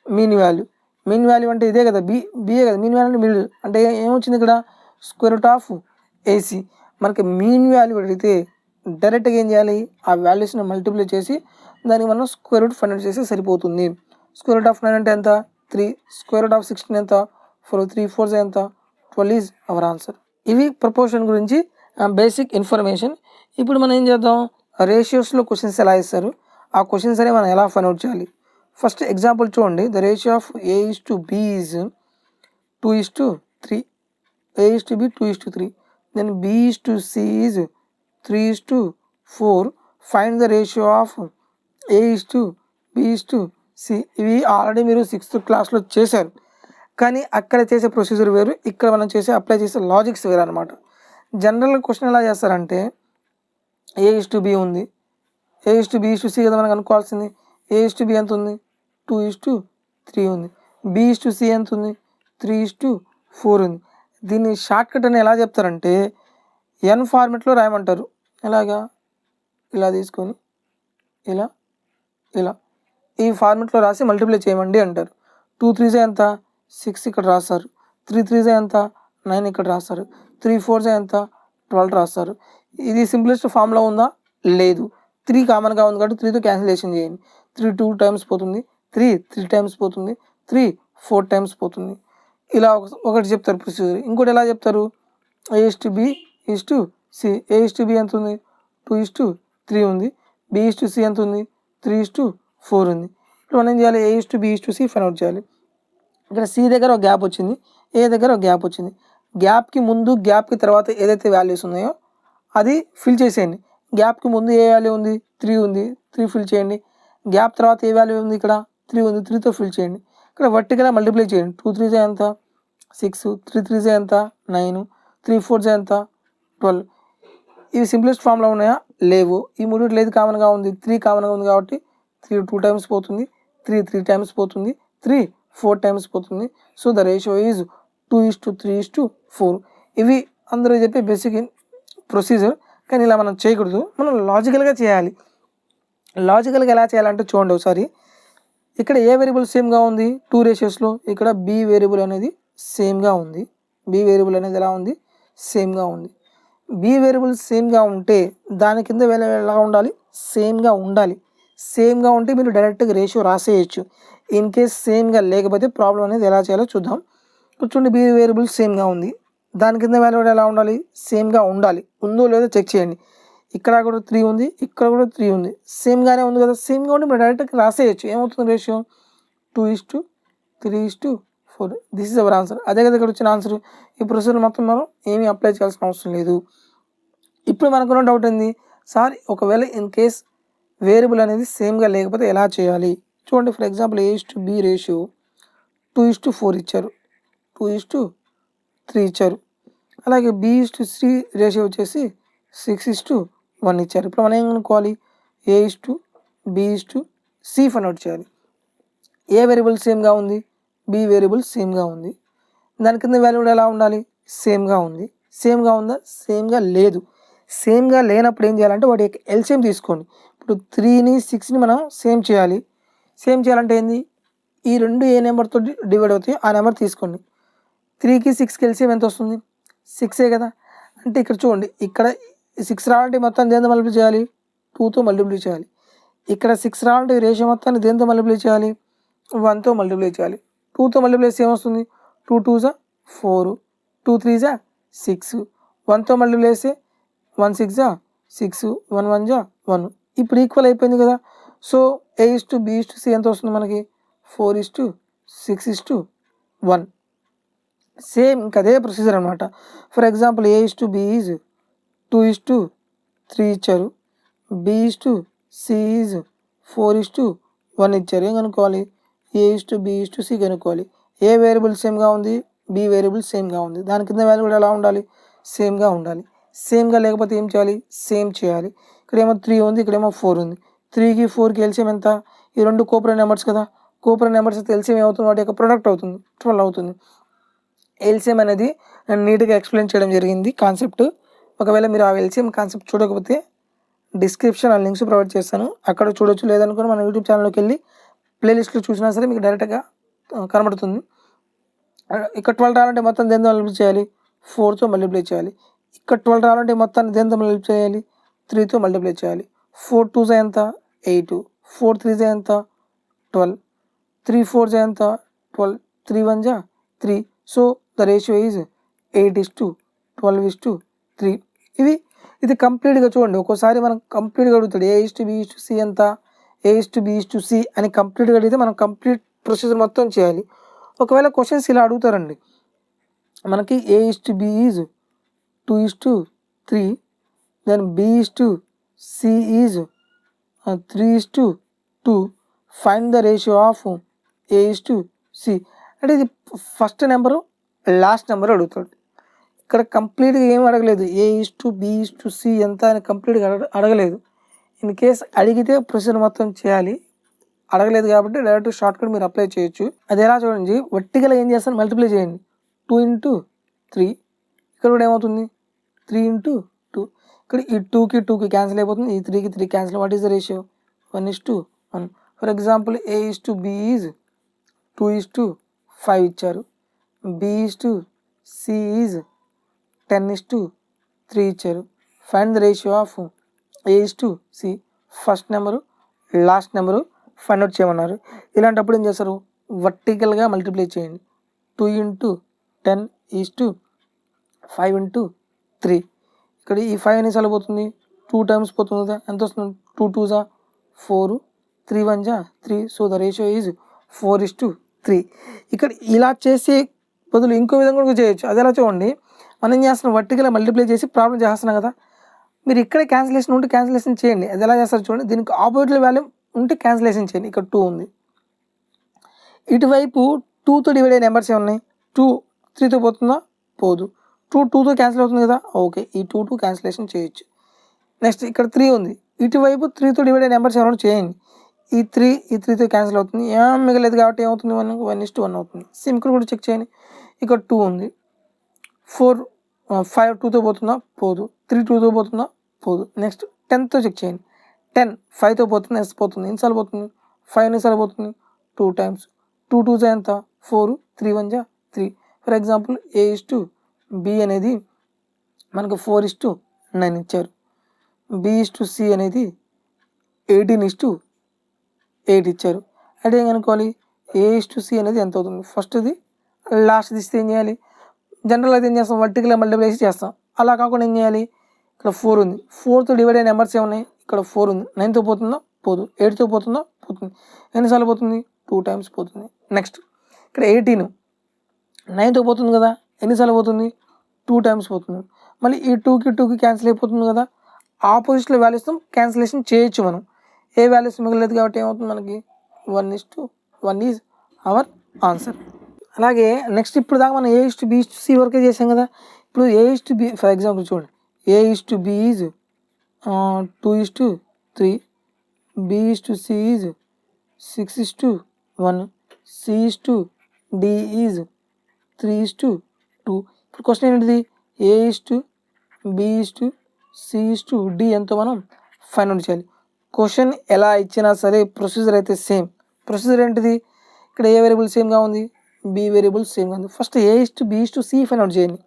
mean value. Mean value అంటే ఇదే కదా, బిఏ కదా. మీన్ వాల్యూ అంటే మిడిల్. అంటే ఏమొచ్చింది ఇక్కడ, స్క్వేర్ రూట్ ఆఫ్ AC. మనకి మీన్ వాల్యూ అడిగితే డైరెక్ట్గా ఏం చేయాలి, ఆ వాల్యూస్ని మల్టిప్లై చేసి దానికి మనం స్క్వేర్ రూట్ ఫైండ్ అవుట్ చేస్తే సరిపోతుంది. స్క్వేర్ రూట్ ఆఫ్ 9 అంటే ఎంత, 3. Square root of 16 ఎంత 4. 3 4 ఎంత 12 ఈజ్ అవర్ ఆన్సర్. ఇవి ప్రపోర్షన్ గురించి బేసిక్ ఇన్ఫర్మేషన్. ఇప్పుడు మనం ఏం చేద్దాం, రేషియోస్లో క్వశ్చన్స్ ఎలా ఇస్తారు, ఆ క్వశ్చన్స్ అనేవి మనం ఎలా ఫైండ్ అవుట్ చేయాలి. ఫస్ట్ ఎగ్జాంపుల్ చూడండి. The ratio of A:B is 2:3. A:B 2:3. Then B:C is 3:4. Find the ratio of A:B:C. ఇవి ఆల్రెడీ మీరు 6th క్లాస్లో చేశారు, కానీ అక్కడ చేసే ప్రొసీజర్ వేరు, ఇక్కడ మనం అప్లై చేసే లాజిక్స్ వేరు అనమాట. జనరల్గా క్వశ్చన్ ఎలా చేస్తారంటే A:B ఉంది, A:B:C కదా మనం అనుకోవాల్సింది. A:B ఎంత ఉంది 2:3 ఉంది. B:C ఎంత ఉంది 3:4 ఉంది. దీన్ని షార్ట్ కట్ అని ఎలా చెప్తారంటే n ఫార్మెట్లో రాయమంటారు. ఎలాగా, ఇలా తీసుకొని ఇలా ఇలా ఈ ఫార్మెట్లో రాసి మల్టిప్లై చేయమండి అంటారు. 2 3 ఎంత 6 ఇక్కడ రాస్తారు, 3 3 ఎంత 9 ఇక్కడ రాస్తారు, 3 4 ఎంత 12 రాస్తారు. ఇది సింప్లెస్ట్ ఫామ్లో ఉందా, లేదు. 3 కామన్గా ఉంది కాబట్టి 3తో క్యాన్సిలేషన్ చేయండి. 3 2 టైమ్స్ పోతుంది, 3 టైమ్స్ పోతుంది, 3 4 టైమ్స్ పోతుంది. ఇలా ఒకటి చెప్తారు ప్రొసీజర్. ఇంకోటి ఎలా చెప్తారు, A:B C. A:B ఎంత ఉంది 2:3 ఉంది, B:C ఎంత ఉంది 3:4 ఉంది. ఇప్పుడు మనం ఏం చేయాలి, A:B:C ఫైండ్ అవుట్ చేయాలి. ఇక్కడ C దగ్గర ఒక గ్యాప్ వచ్చింది, A దగ్గర ఒక గ్యాప్ వచ్చింది. గ్యాప్కి ముందు గ్యాప్కి తర్వాత ఏదైతే వాల్యూస్ ఉన్నాయో అది ఫిల్ చేసేయండి. గ్యాప్కి ముందు ఏ వాల్యూ ఉంది 3 ఉంది, 3 ఫిల్ చేయండి. గ్యాప్ తర్వాత ఏ వాల్యూ ఉంది ఇక్కడ 3 ఉంది, 3తో ఫిల్ చేయండి. ఇక్కడ వర్టికల్గా మల్టిప్లై చేయండి. 2 3 ఎంత 6, 3 3 ఎంత 9, 3 4 ఎంత 12. ఇవి సింప్లెస్ట్ ఫామ్లో ఉన్నాయా, లేవు. ఈ మూడిట్లో ఏది కామన్గా ఉంది 3 కామన్గా ఉంది కాబట్టి 3 2 టైమ్స్ పోతుంది, 3 3 టైమ్స్ పోతుంది, 3 4 టైమ్స్ పోతుంది. So the ratio is 2:3:4. ఇవి అందరూ చెప్పే బేసిక్ ప్రొసీజర్. కానీ ఇలా మనం చేయకూడదు, మనం లాజికల్గా చేయాలి. లాజికల్గా ఎలా చేయాలంటే చూడండి ఒకసారి. ఇక్కడ ఏ వేరియబుల్ సేమ్గా ఉంది 2 రేషియోస్లో, ఇక్కడ B వేరియబుల్ అనేది సేమ్గా ఉంది. B వేరియబుల్ అనేది ఎలా ఉంది, సేమ్గా ఉంది. B వేరియబుల్ సేమ్గా ఉంటే దాని కింద ఎలా ఉండాలి, సేమ్గా ఉండాలి. సేమ్గా ఉంటే మీరు డైరెక్ట్గా రేషియో రాసేయచ్చు. ఇన్ కేస్ సేమ్గా లేకపోతే ప్రాబ్లం అనేది ఎలా చేయాలో చూద్దాం. చూడండి, B వేరియబుల్ సేమ్గా ఉంది, దాని కింద వాల్యూ ఎలా ఉండాలి, సేమ్గా ఉండాలి. ఉందో లేదో చెక్ చేయండి. ఇక్కడ కూడా 3 ఉంది, ఇక్కడ కూడా 3 ఉంది, సేమ్గానే ఉంది కదా. సేమ్గా ఉండి మీరు డైరెక్ట్గా రాసేయచ్చు. ఏమవుతుంది ratio 2:3:4. This is our answer. అదే కదా ఇక్కడ వచ్చిన ఆన్సర్. ఈ ప్రొసీజర్ మొత్తం మనం ఏమీ అప్లై చేయాల్సిన అవసరం లేదు. ఇప్పుడు మనకున్న డౌట్ ఏంది, సార్ ఒకవేళ ఇన్ కేస్ వేరియబుల్ అనేది సేమ్గా లేకపోతే ఎలా చేయాలి. చూడండి, ఫర్ ఎగ్జాంపుల్ A:B రేషియో 2:4 ఇచ్చారు, 2:3 ఇచ్చారు. అలాగే B:C రేషియో వచ్చేసి 6:1 ఇచ్చారు. ఇప్పుడు మనం ఏం కనుక్కోవాలి, A:B:C ఫైండ్ అవుట్ చేయాలి. ఏ వేరియబుల్ సేమ్గా ఉంది, B వేరియబుల్ సేమ్గా ఉంది. దాని కింద వాల్యూ ఎలా ఉండాలి, సేమ్గా ఉంది. సేమ్గా ఉందా, సేమ్గా లేదు. సేమ్గా లేనప్పుడు ఏం చేయాలంటే వాటి ఎల్సిఎం తీసుకోండి. ఇప్పుడు 3ని 6ని మనం సేమ్ చేయాలి. సేమ్ చేయాలంటే ఏంది, ఈ రెండు ఏ నెంబర్తో డివైడ్ అవుతాయో ఆ నెంబర్ తీసుకోండి. 3కి 6కి ఎల్సిఎం ఎంత వస్తుంది, 6 కదా. అంటే ఇక్కడ చూడండి, ఇక్కడ 6 రావాలంటే మొత్తం దేంతో మల్టిప్లై చేయాలి, 2తో మల్టిప్లై చేయాలి. ఇక్కడ 6 రావాలంటే రేషియో మొత్తాన్ని దేంతో మల్టిప్లై చేయాలి, 1తో మల్టిప్లై చేయాలి. 2తో మల్టిప్లై చేస్తే ఏమొస్తుంది, 2 2 4, 2 3 6, 1తో మల్టిప్లై చేస్తే 1 6 6, 1 1 1. ఇప్పుడు ఈక్వల్ అయిపోయింది కదా. సో A:B:C ఎంత వస్తుంది మనకి, 4:6:1. సేమ్ ఇంకా అదే ప్రొసీజర్ అనమాట. ఫర్ ఎగ్జాంపుల్ A:B ఈజ్ 2:3 ఇచ్చారు, B:C ఈజ్ 4:1 ఇచ్చారు. ఏం కనుక్కోవాలి, A:B:C కనుక్కోవాలి. ఏ వేరియబుల్ సేమ్గా ఉంది, B వేరియబుల్ సేమ్గా ఉంది. దాని కింద వాల్యూ కూడా ఎలా ఉండాలి, సేమ్గా ఉండాలి. సేమ్గా లేకపోతే ఏం చేయాలి, సేమ్ చేయాలి. ఇక్కడేమో 3 ఉంది, ఇక్కడేమో 4 ఉంది. 3కి 4కి ఎల్సిఎం ఎంత, ఈ రెండు కోపర్ నెంబర్స్ కదా. కోపర్ నెంబర్స్ అయితే ఎల్సిఎం ఏమవుతుంది, వాటి యొక్క ప్రొడక్ట్ అవుతుంది, 12 అవుతుంది. ఎల్సిఎం అనేది నేను నీట్గా ఎక్స్ప్లెయిన్ చేయడం జరిగింది కాన్సెప్ట్. ఒకవేళ మీరు ఆ ఎల్సిఎం కాన్సెప్ట్ చూడకపోతే డిస్క్రిప్షన్ ఆ లింక్స్ ప్రొవైడ్ చేస్తాను, అక్కడ చూడొచ్చు. లేదనుకుని మన యూట్యూబ్ ఛానల్లోకి వెళ్ళి ప్లేలిస్ట్లో చూసినా సరే మీకు డైరెక్ట్గా కనబడుతుంది. ఇక్కడ 12 రావాలంటే మొత్తం దేంతో మల్టిప్లై చేయాలి, 4తో మల్టిప్లై చేయాలి. ఇక్కడ 12 రావాలంటే మొత్తాన్ని దేంతో మల్టిప్లై చేయాలి, 3తో మల్టిప్లై చేయాలి. 4 2 ఎంత 8, 4 3 ఎంత 12, 3 4 ఎంత 12, 3 1 ja 3. So the ratio is 8:12:3. ఇది కంప్లీట్గా చూడండి. ఒక్కోసారి మనం కంప్లీట్గా అడుగుతాడు A:B:C ఎంత, A:B:C అని కంప్లీట్గా అడిగితే మనం కంప్లీట్ ప్రొసీజర్ మొత్తం చేయాలి. ఒకవేళ క్వశ్చన్స్ ఇలా అడుగుతారండి, మనకి A:B is 2:3, then B:C is 3:2. Find the ratio of A:C. అంటే ఇది ఫస్ట్ నెంబరు లాస్ట్ నెంబర్ అడుగుతాడు. ఇక్కడ కంప్లీట్గా ఏం అడగలేదు, A:B:C ఎంత అని కంప్లీట్గా అడగలేదు. ఇన్ కేస్ అడిగితే ప్రొసీజర్ మొత్తం చేయాలి. అడగలేదు కాబట్టి డైరెక్ట్ షార్ట్ కట్ మీరు అప్లై చేయొచ్చు. అది ఎలా చూడండి, వర్టికల్గా ఏం చేస్తాను, మల్టిప్లై చేయండి. 2 × 3, ఇక్కడ కూడా ఏమవుతుంది 3 × 2. ఇక్కడ ఈ 2కి 2కి క్యాన్సిల్ అయిపోతుంది, ఈ 3కి 3 cancel. What is the ratio? 1:1. For example A:B is 2:5 ఇచ్చారు, B:C ఈజ్ 10:3 ఇచ్చారు. Find the ratio of A:C. First number last number find out చేయమన్నారు. ఇలాంటప్పుడు ఏం చేస్తారు, వర్టికల్గా మల్టిప్లై చేయండి. 2 × 10 = 5 × 3. ఇక్కడ ఈ 5 ఎన్నిసార్లు పోతుంది, 2 టైమ్స్ పోతుంది కదా, ఎంత వస్తుంది, 2 2s 4, 3 1s 3. So the ratio is 4:3. ఇక్కడ ఇలా చేసే బదులు ఇంకో విధంగా కూడా చేయొచ్చు. అది ఎలా చూడండి, మనం ఏం చేస్తున్నాం, వర్టికల్గా మల్టిప్లై చేసి ప్రాబ్లం చేస్తున్నాం కదా, మీరు ఇక్కడే క్యాన్సిలేషన్ ఉంటే క్యాన్సిలేషన్ చేయండి. అది ఎలా చేస్తారు చూడండి, దీనికి ఆపోజిట్లో వాల్యూ ఉంటే క్యాన్సిలేషన్ చేయండి. ఇక్కడ 2 ఉంది, ఇటువైపు 2తో డివైడ్ అయిన నెంబర్స్ ఏమున్నాయి, 2 3తో పోతుందా, పోదు. 2 2తో క్యాన్సిల్ అవుతుంది కదా, ఓకే, ఈ 2 2 క్యాన్సిలేషన్ చేయొచ్చు. నెక్స్ట్ ఇక్కడ 3 ఉంది, ఇటువైపు 3తో డివైడ్ అయిన నెంబర్స్ ఏమైనా చేయండి. ఈ 3తో క్యాన్సిల్ అవుతుంది, ఏం మిగలేదు కాబట్టి ఏమవుతుంది, 1:1 అవుతుంది. సేమ్ ఇక్కడ కూడా చెక్ చేయండి. ఇక్కడ 2 ఉంది, 4 5 2తో పోతుందా, పోదు. 3 2తో పోతుందా, పోదు. నెక్స్ట్ 10తో చెక్ చేయండి. 10 5తో పోతుంది, ఎస్ పోతుంది. ఎన్నిసార్లు పోతుంది, 5 ఎన్నిసార్లు పోతుంది, 2 టైమ్స్. 2 2s ఎంత, 4, 3 1s 3. ఫర్ ఎగ్జాంపుల్ A:B అనేది మనకు 4:9 ఇచ్చారు, B:C అనేది 18:8 ఇచ్చారు. అంటే ఏం కనుక్కోవాలి, A:C అనేది ఎంత అవుతుంది, ఫస్ట్ది లాస్ట్ తీస్తే ఏం చేయాలి, జనరల్ అయితే ఏం చేస్తాం, వర్టికల్గా మల్టిప్లై చేస్తాం. అలా కాకుండా ఏం చేయాలి, ఇక్కడ 4 ఉంది, 4తో డివైడ్ అయిన నెంబర్స్ ఏమున్నాయి, ఇక్కడ 4 ఉంది, 9తో పోతుందా, పోదు. 8తో పోతుందా, పోతుంది. ఎన్నిసార్లు పోతుంది, 2 టైమ్స్ పోతుంది. నెక్స్ట్ ఇక్కడ 18 9తో పోతుంది కదా, ఎన్నిసార్లు పోతుంది, 2 టైమ్స్ పోతుంది. మళ్ళీ ఈ 2కి 2కి క్యాన్సిల్ అయిపోతుంది కదా, ఆపోజిట్లో వాల్యూస్తో క్యాన్సిలేషన్ చేయొచ్చు మనం. ఏ వాల్యూస్ మిగలేదు కాబట్టి ఏమవుతుంది మనకి, 1:1 ఈజ్ అవర్ ఆన్సర్. అలాగే నెక్స్ట్ ఇప్పుడు దాకా మనం A:B:C వరకే చేసాం కదా. ఇప్పుడు A:B ఫర్ ఎగ్జాంపుల్ చూడండి, A:B is 2:3, B:C is 6:1, C:D is 3:2. ఇప్పుడు క్వశ్చన్ ఏంటిది, A:B:C:D ఎంతో మనం ఫైండ్ అవుట్ చేయాలి. క్వశ్చన్ ఎలా ఇచ్చినా సరే ప్రొసీజర్ అయితే సేమ్. ప్రొసీజర్ ఏంటిది, ఇక్కడ ఏ వేరియబుల్ సేమ్గా ఉంది, బి వేరియబుల్ సేమ్గా ఉంది. ఫస్ట్ A:B:C ఫైండ్ అవుట్ చేయండి.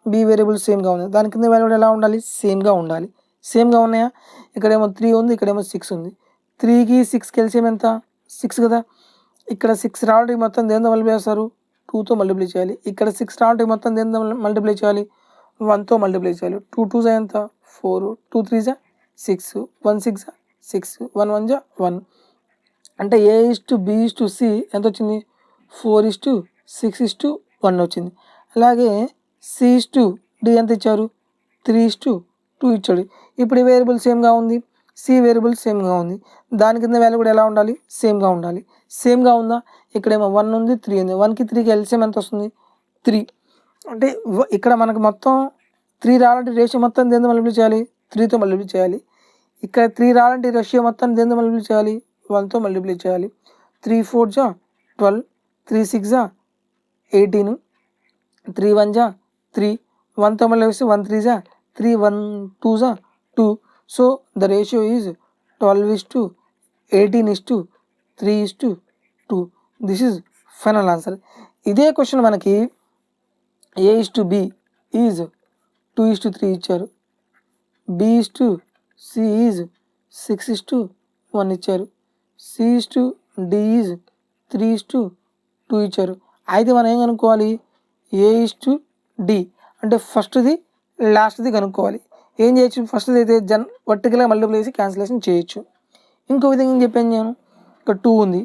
బి వేరియబుల్ సేమ్గా ఉంది, దాని కింద వాల్యూ ఎలా ఉండాలి, సేమ్గా ఉండాలి. సేమ్గా ఉన్నాయా, ఇక్కడేమో 3 ఉంది, ఇక్కడేమో 6 ఉంది. 3కి 6కి ఎల్సిఎం ఎంత, 6 కదా. ఇక్కడ 6 రావడానికి మొత్తం దేంతో మల్టిప్లై చేస్తారు, 2తో మల్టిప్లై చేయాలి. ఇక్కడ 6 రావడానికి మొత్తం దేంతో మల్టిప్లై చేయాలి, 1తో మల్టిప్లై చేయాలి. 2 2s ఎంత, 4, 2 3s 6, 1 6 6, 1 1 1. అంటే A:B:C ఎంత వచ్చింది, 4:6:1 వచ్చింది. అలాగే C:D ఎంత ఇచ్చారు, 3:2 ఇచ్చాడు. ఇప్పుడు ఈ వేరియబుల్ సేమ్గా ఉంది, సి వేరియబుల్ సేమ్గా ఉంది, దాని కింద వాల్యూ కూడా ఎలా ఉండాలి, సేమ్గా ఉండాలి. సేమ్గా ఉందా, ఇక్కడేమో 1 ఉంది, 3 ఉంది. 1కి 3కి ఎల్సిఎం ఎంత వస్తుంది, 3. అంటే ఇక్కడ మనకు మొత్తం 3 రావాలంటే రేషియో మొత్తం దేంతో మల్టిప్లై చేయాలి, 3తో మల్టిప్లై చేయాలి. ఇక్కడ 3 రావాలంటే రేషియో మొత్తం దేంతో మల్టిప్లై చేయాలి, 1తో మల్టిప్లై చేయాలి. 3 4s 12, 3 6s 18, 3 1s 3, 1తో మల్టిప్లై చేస్తే 1 3s 3, 1 2s 2. So the ratio is 12:18:3:2. This is final answer. ఇదే క్వశ్చన్ మనకి A:B ఈజ్ 2:3 ఇచ్చారు, B:C ఈజ్ 6:1 ఇచ్చారు, C:D ఈజ్ 3:2 2 ఇచ్చారు. అయితే మనం ఏం కనుక్కోవాలి? A/D అంటే ఫస్ట్‌ది లాస్ట్‌ది కనుక్కోవాలి. ఏం చేయొచ్చు? ఫస్ట్‌ది అయితే వర్టికల్‌గా మల్టిప్లై చేసి క్యాన్సిలేషన్ చేయొచ్చు. ఇంకో విధంగా ఏం చెప్పాను నేను? ఇక్కడ 2 ఉంది.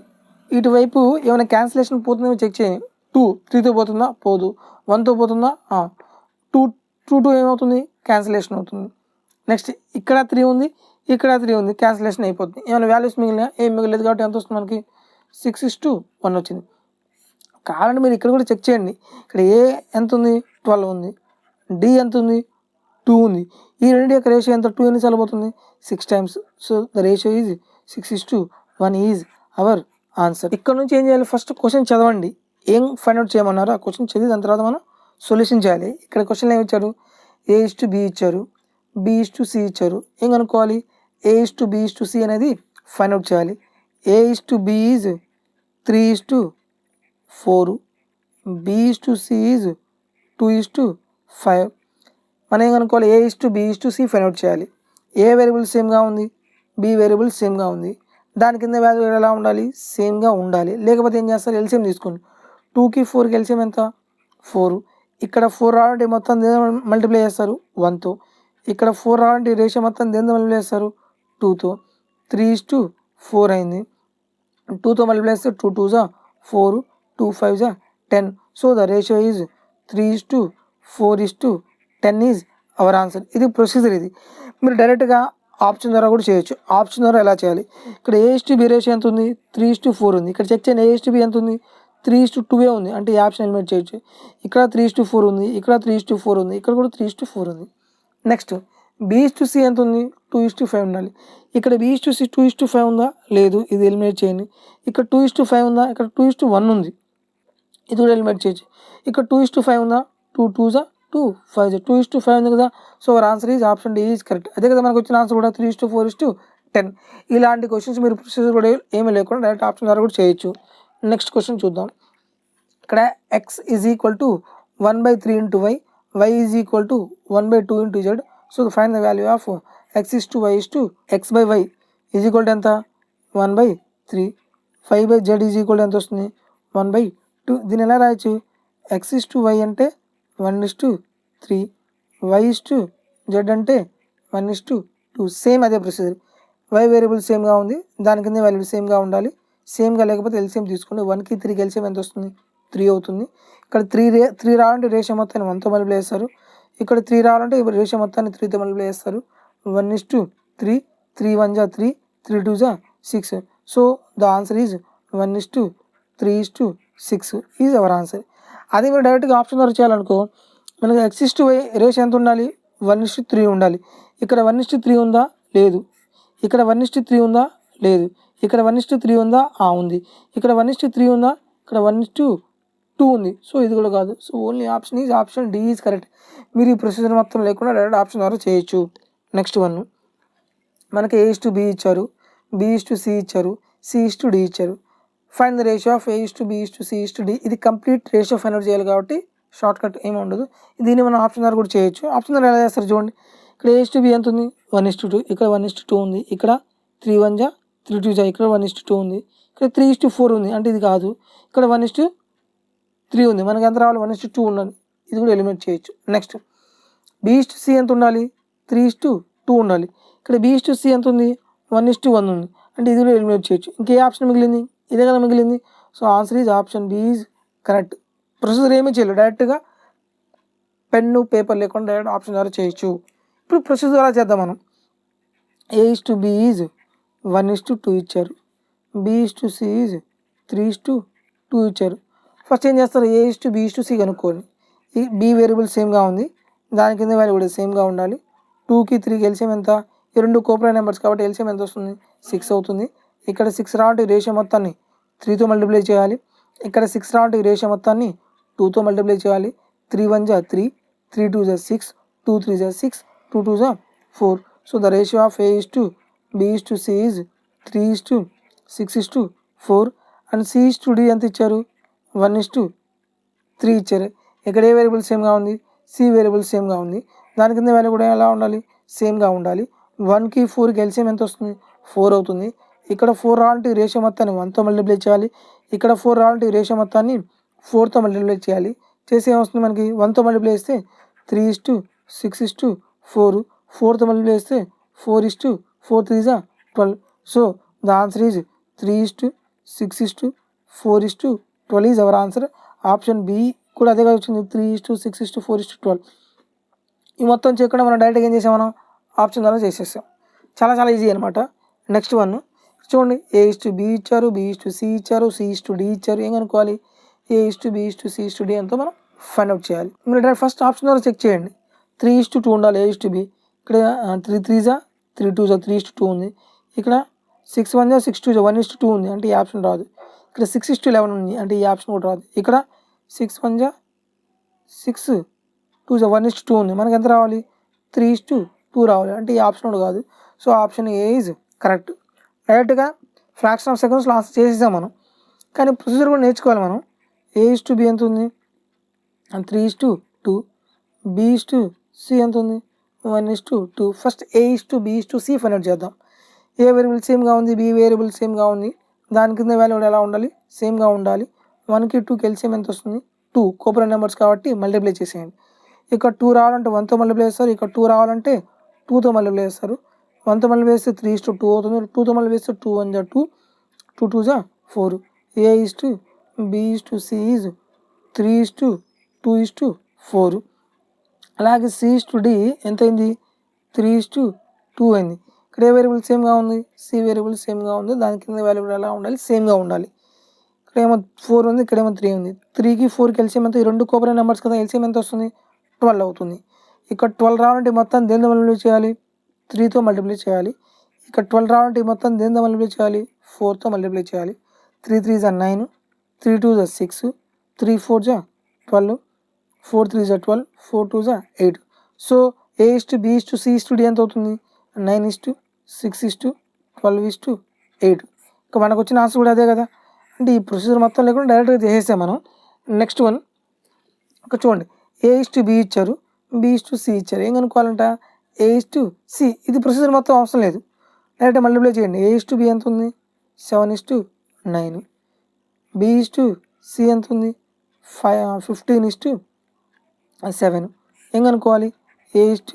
ఇటువైపు ఏమైనా క్యాన్సిలేషన్ పోతుందేమో చెక్ చేయండి. 2 3తో పోతుందా? పోదు. 1తో పోతుందా? 2 2 ఏమవుతుంది? క్యాన్సిలేషన్ అవుతుంది. నెక్స్ట్ ఇక్కడ 3 ఉంది, ఇక్కడ 3 ఉంది, క్యాన్సిలేషన్ అయిపోతుంది. ఏమైనా వాల్యూస్ మిగిలినాయా? ఏం మిగలేదు. కాబట్టి ఎంత వస్తుంది మనకి? 6:1 వచ్చింది. కావాలంటే మీరు ఇక్కడ కూడా చెక్ చేయండి. ఇక్కడ ఏ ఎంత ఉంది? 12 ఉంది. డి ఎంత ఉంది? 2 ఉంది. ఈ రెండు యొక్క రేషియో ఎంత? 2 ఎన్నిసార్లు పోతుంది? 6 times. So the ratio is 6:1 is our answer. ఇక్కడ నుంచి ఏం చేయాలి? ఫస్ట్ క్వశ్చన్ చదవండి. ఏం ఫైండ్ అవుట్ చేయమన్నారు? ఆ క్వశ్చన్ చదివి దాని తర్వాత మనం సొల్యూషన్ చేయాలి. ఇక్కడ క్వశ్చన్లో ఏమి ఇచ్చారు? A/B ఇచ్చారు, B/C ఇచ్చారు. ఏం కనుక్కోవాలి? A/B/C అనేది ఫైండ్ అవుట్ చేయాలి. A/B is 3:4, B/C is 2:5. మనం ఏం కనుక్కోవాలి? A/B/C ఫైండ్ అవుట్ చేయాలి. ఏ వేరియబుల్ సేమ్గా ఉంది, బి వేరియబుల్ సేమ్గా ఉంది. దాని కింద వాల్యూ ఎలా ఉండాలి? సేమ్గా ఉండాలి. లేకపోతే ఏం చేస్తారు? ఎల్సిఎం తీసుకోండి. 2కి 4కి ఎల్సిఎం ఎంత? 4. ఇక్కడ 4 రావాలంటే మొత్తం దేని మల్టిప్లై చేస్తారు? 1తో. ఇక్కడ 4 రావాలంటే రేషియో మొత్తం దేనితో మల్టిప్లై చేస్తారు? 2తో. 3:4 అయింది. 2తో మల్టిప్లై చేస్తే 2 2 జా 4, 2 5 జా 10. So the ratio is 3:4:10 is our answer. ఇది ప్రొసీజర్. ఇది మీరు డైరెక్ట్గా ఆప్షన్ ద్వారా కూడా చేయొచ్చు. ఆప్షన్ ద్వారా ఎలా చేయాలి? ఇక్కడ A/B రేషియో ఎంత ఉంది? 3:4 ఉంది. ఇక్కడ చెక్ చేయండి. A/B ఎంత ఉంది? 3:2 ఉంది. అంటే ఈ ఆప్షన్ ఎలిమినేట్ చేయొచ్చు. ఇక్కడ 3:4 ఉంది, ఇక్కడ 3:4 ఉంది, ఇక్కడ కూడా 3:4 ఉంది. నెక్స్ట్ B/C ఎంత ఉంది? 2:5 ఉండాలి. ఇక్కడ B/C 2:5 ఉందా? లేదు. ఇది ఎలిమినేట్ చేయండి. ఇక్కడ 2:5 ఉందా? ఇక్కడ 2:1 ఉంది. ఇది కూడా ఎలిమినేట్ చేయొచ్చు. ఇక్కడ 2:5 ఉందా? 2 2 జా 2 5 జా 2:5 ఉంది కదా. So our answer is option D is correct. అదే కదా మనకు వచ్చిన ఆన్సర్ కూడా 3:4:10. ఇలాంటి క్వశ్చన్స్ మీరు ప్రొసీజర్ కూడా ఏమీ లేకుండా డైరెక్ట్ ఆప్షన్ ద్వారా కూడా చేయొచ్చు. నెక్స్ట్ క్వశ్చన్ చూద్దాం. ఇక్కడ x is equal to 1/3 into y, y is equal to 1/2 into z. So find the value of x/y x/y is equal to ఎంత? 1/3. 5/z ఈజ్ ఈక్వల్ టు ఎంత వస్తుంది? 1/2. దీన్ని ఎలా రాయొచ్చు? x/y అంటే 1:3, y/z అంటే 1:2. సేమ్ అదే ప్రొసీజర్. y వేరియబుల్ సేమ్గా ఉంది, దాని కింద వాల్యూ సేమ్గా ఉండాలి. సేమ్గా లేకపోతే ఎల్సిఎం తీసుకోండి. 1కి 3కి ఎల్సిఎం ఎంత వస్తుంది? 3 అవుతుంది. ఇక్కడ 3 రావాలంటే రేషియో మొత్తాన్ని 1తో మల్టిప్లై చేస్తారు. ఇక్కడ 3 రావాలంటే రేషియో మొత్తాన్ని 3తో మల్టిప్లై చేస్తారు. 1:3, 3 1 జా 3, 3 2 జా 6. So the answer is 1:3:6 is our answer. అదే మీరు డైరెక్ట్గా ఆప్షన్ ద్వారా చేయాలనుకో, మనకి x/y రేషియో ఎంత ఉండాలి? 1:3 ఉండాలి. ఇక్కడ 1:3 ఉందా? లేదు. ఇక్కడ 1:3 ఉందా? లేదు. ఇక్కడ 1:3 ఉందా? ఉంది. ఇక్కడ 1:3 ఉందా? ఇక్కడ 1:2 ఉంది. సో ఇది కూడా కాదు. So only option is option D is correct. మీరు ఈ ప్రొసీజర్ మొత్తం లేకుండా డైరెక్ట్ ఆప్షన్ ద్వారా చేయొచ్చు. నెక్స్ట్ వన్, మనకి A/B ఇచ్చారు, B/C ఇచ్చారు, C/D ఇచ్చారు. Find the ratio of A/B/C/D. ఇది కంప్లీట్ రేషియో ఫైండ్ అవుట్ చేయాలి కాబట్టి షార్ట్ కట్ ఏమి ఉండదు. దీన్ని మనం ఆప్షన్ ద్వారా కూడా చేయొచ్చు. ఆప్షన్ ద్వారా ఎలా చేస్తారు చూడండి. ఇక్కడ A/B ఎంత ఉంది? 1:2. ఇక్కడ 1:2 ఉంది. ఇక్కడ 3 1 జా 3 2 జా ఇక్కడ 1:2 ఉంది. ఇక్కడ 3:4 ఉంది. అంటే ఇది కాదు. ఇక్కడ 1:3 ఉంది. మనకి ఎంత రావాలి? 1:2 ఉండాలి. ఇది కూడా ఎలిమినేట్ చేయొచ్చు. నెక్స్ట్ B/C ఎంత ఉండాలి? 3:2 ఉండాలి. ఇక్కడ B/C ఎంత ఉంది? 1:1 ఉంది. అంటే ఇది కూడా ఎలిమినేట్ చేయొచ్చు. ఇంకే ఆప్షన్ మిగిలింది? ఇదే కదా మిగిలింది. So answer is option B is correct. Procedure ఏమీ చేయలేదు, డైరెక్ట్గా పెన్ను పేపర్ లేకుండా డైరెక్ట్ ఆప్షన్ ద్వారా చేయొచ్చు. ఇప్పుడు ప్రొసీజర్ ద్వారా చేద్దాం మనం. A/B ఈజ్ 1:2 ఇచ్చారు, B/C ఈజ్ 3:2 ఇచ్చారు. ఫస్ట్ ఏం చేస్తారు? A/B/C కనుక్కోండి. ఈ B వేరియబుల్ సేమ్గా ఉంది, దాని కింద వాల్యూ కూడా సేమ్గా ఉండాలి. 2కి 3కి ఎల్సిఎం ఎంత? ఈ రెండు కోప్రైమ్ నెంబర్స్ కాబట్టి ఎల్సిఎం ఎంత వస్తుంది? 6 అవుతుంది. ఇక్కడ 6 రావాలంటే రేషియో మొత్తాన్ని 3తో మల్టిప్లై చేయాలి. ఇక్కడ 6 రావాలంటే రేషియో మొత్తాన్ని 2తో మల్టిప్లై చేయాలి. 3 1 జా 3, 3 2 జా 6, 2 3 జా 6, 2 2 జా 4. So the ratio of A/B/C is 3:6:4. And C/D ఎంత ఇచ్చారు? 1:3 ఇచ్చారు. ఇక్కడ ఏ వేరియబుల్ సేమ్గా ఉంది? C వేరియబుల్ సేమ్గా ఉంది. దాని కింద వాల్యూ కూడా ఎలా ఉండాలి? సేమ్గా ఉండాలి. 1కి 4కి ఎల్సిఎం ఎంత వస్తుంది? 4 అవుతుంది. ఇక్కడ 4 రావాలంటే రేషియో మొత్తాన్ని 1తో మల్టిప్లై చేయాలి. ఇక్కడ 4 రావాలంటే ఈ రేషియో మొత్తాన్ని 4తో మల్టిప్లై చేయాలి. చేసి ఏమొస్తుంది మనకి 1తో మల్టిప్లై చేస్తే 3:6:4, 4తో మల్టిప్లై చేస్తే 4:4 3 12. So the answer is 3:6:4:12 is our answer. Option B కూడా అదే వచ్చింది, 3:6:4:12. ఈ మొత్తం చేయకుండా మనం డైరెక్ట్గా ఏం చేసాం, మనం ఆప్షన్ ద్వారా చేసేసాం. చాలా చాలా ఈజీ అనమాట. నెక్స్ట్ వన్ చూడండి, A:B ఇచ్చారు, B:C ఇచ్చారు, C:D ఇచ్చారు. ఏం కనుక్కోవాలి, A:B:C:D ఎంతో మనం ఫైండ్ అవుట్ చేయాలి. మీరు డైరెక్ట్ ఫస్ట్ ఆప్షన్ ద్వారా చెక్ చేయండి. 3:2 ఉండాలి A:B. ఇక్కడ 3 3 3 2 3:2 ఉంది. ఇక్కడ 6 1 6 2 1:2 ఉంది, అంటే ఈ ఆప్షన్ రాదు. ఇక్కడ 6:11 ఉంది, అంటే ఈ ఆప్షన్ కూడా రాదు. ఇక్కడ 6 1 6 2 1:2 ఉంది, మనకి ఎంత రావాలి, 3:2 రావాలి, అంటే ఈ ఆప్షన్ కూడా కాదు. So option A is correct. డైరెక్ట్గా ఫ్రాక్షన్ ఆఫ్ సెకండ్స్లో ఆన్సర్ చేసేసాం మనం, కానీ ప్రొసీజర్ కూడా నేర్చుకోవాలి మనం. A:B ఎంత ఉంది, 3:2. B:C ఎంత ఉంది, 1:2. ఫస్ట్ A:B:C ఫైండ్ అవుట్ చేద్దాం. ఏ వేరియబుల్ సేమ్గా ఉంది, బి వేరియబుల్ సేమ్గా ఉంది, దాని కింద వాల్యూ ఎలా ఉండాలి, సేమ్గా ఉండాలి. 1కి 2కి ఎల్సిఎం ఎంత వస్తుంది, 2. కోపరెంట్ నెంబర్స్ కాబట్టి మల్టిప్లై చేసేయండి. ఇక్కడ 2 రావాలంటే 1తో మల్టిప్లై చేస్తారు, ఇక్కడ 2 రావాలంటే 2తో మల్టిప్లై చేస్తారు. 1తో మల్టిప్లై చేస్తే 3:2 అవుతుంది, 2తో మల్టిప్లై చేస్తే 2 1 2, 2 2 4. A:B:C is 3:2:4. అలాగే C:D ఎంత అయింది, 3:2 అయింది. ఇక్కడ ఏ వేరియబుల్ సేమ్గా ఉంది, సి వేరియబుల్ సేమ్గా ఉంది, దాని కింద వాల్యూ ఎలా ఉండాలి, సేమ్గా ఉండాలి. ఇక్కడేమో 4 ఉంది, ఇక్కడేమో 3 ఉంది. 3కి 4కి ఎల్సిఎం ఎంత, ఈ రెండు కోపరెంట్ నెంబర్స్ కదా, ఎల్సిఎం ఎంత వస్తుంది, 12 అవుతుంది. ఇక్కడ 12 రావాలంటే మొత్తం దేనితో మల్టిప్లై చేయాలి, 3తో మల్టిప్లై చేయాలి. ఇక్కడ 12 రావాలంటే మొత్తం దేనితో మల్టిప్లై చేయాలి, 4తో మల్టిప్లై చేయాలి. 3 3 9, 3 2 6, 3 4 12, 4 3 12, 4 2 8. సో A:B:C:D ఎంత అవుతుంది, 9:6:12:8. ఇంకా మనకు వచ్చిన ఆన్సర్ కూడా అదే కదా, అంటే ఈ ప్రొసీజర్ మొత్తం లేకుండా డైరెక్ట్గా చేసేసాం మనం. నెక్స్ట్ వన్ ఇక్కడ చూడండి, A:B ఇచ్చారు, B:C ఇచ్చారు. ఏం కనుక్కోవాలంట, A:C. ఇది ప్రొసీజర్ మొత్తం అవసరం లేదు, డైరెక్ట్ మల్టిప్లై చేయండి. A:B ఎంత ఉంది, 7:9. B:C ఎంత ఉంది, 15:7. ఏం కనుక్కోవాలి, A:C.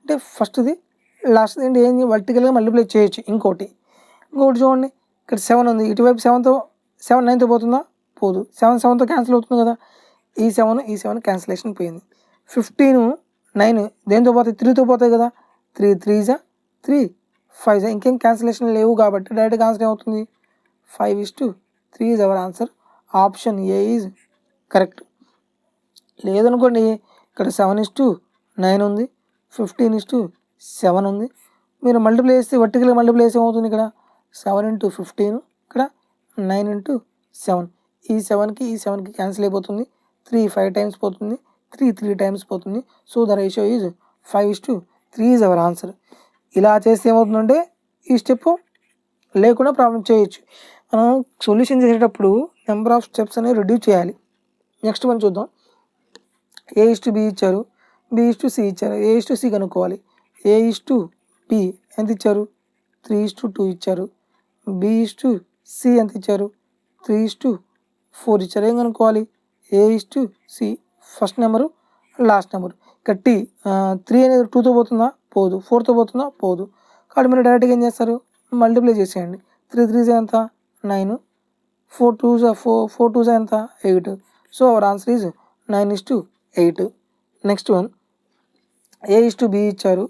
అంటే ఫస్ట్ది లాస్ట్ది ఏంటి, ఏం వర్టికల్గా మల్టిప్లై చేయొచ్చు. ఇంకోటి చూడండి, ఇక్కడ 7 ఉంది, ఇటువైపు 7 9తో పోతుందా, పోదు. 7 7తో క్యాన్సిల్ అవుతుంది కదా, ఈ 7 క్యాన్సిలేషన్ పోయింది. 15 9 దేంతో పోతాయి, 3తో పోతాయి కదా, 3 3 3, 5 ఇంకేం క్యాన్సిలేషన్ లేవు కాబట్టి డైరెక్ట్గా ఆన్సర్ ఏమవుతుంది, 5:3 is our answer. Option A is correct. లేదనుకోండి, ఇక్కడ 7:9 ఉంది, 15:7 ఉంది. మీరు మల్టిప్లై చేస్తే వర్టికల్గా మల్టిప్లై చేస్తే ఏమవుతుంది, ఇక్కడ 7 × 15, ఇక్కడ 9 × 7. ఈ 7కి క్యాన్సిల్ అయిపోతుంది. 3 5 టైమ్స్ పోతుంది, 3 3 టైమ్స్ పోతుంది. So the ratio is 5:3 is our answer. ఇలా చేస్తే ఏమవుతుందంటే ఈ స్టెప్ లేకుండా ప్రాబ్లం చేయొచ్చు. మనం సొల్యూషన్ చేసేటప్పుడు నెంబర్ ఆఫ్ స్టెప్స్ అనేవి రిడ్యూస్ చేయాలి. నెక్స్ట్ మనం చూద్దాం. A:B ఇచ్చారు, B:C ఇచ్చారు. A:C కనుక్కోవాలి. A:B ఎంత ఇచ్చారు, 3:2 ఇచ్చారు. B:C ఎంత ఇచ్చారు, 3:4 ఇచ్చారు. ఏం కనుక్కోవాలి, A:C first number last number. ఇక్కడ 3 అనేది 2తో పోతుందా, పోదు. 4తో పోతుందా, పోదు. కాబట్టి మీరు డైరెక్ట్గా ఏం చేస్తారు, మల్టిప్లై చేసేయండి. 3 3 ఎంత, 9, 4 2 ఎంత, 8. So our answer is 9:8. Next one, A:B ఇచ్చారు,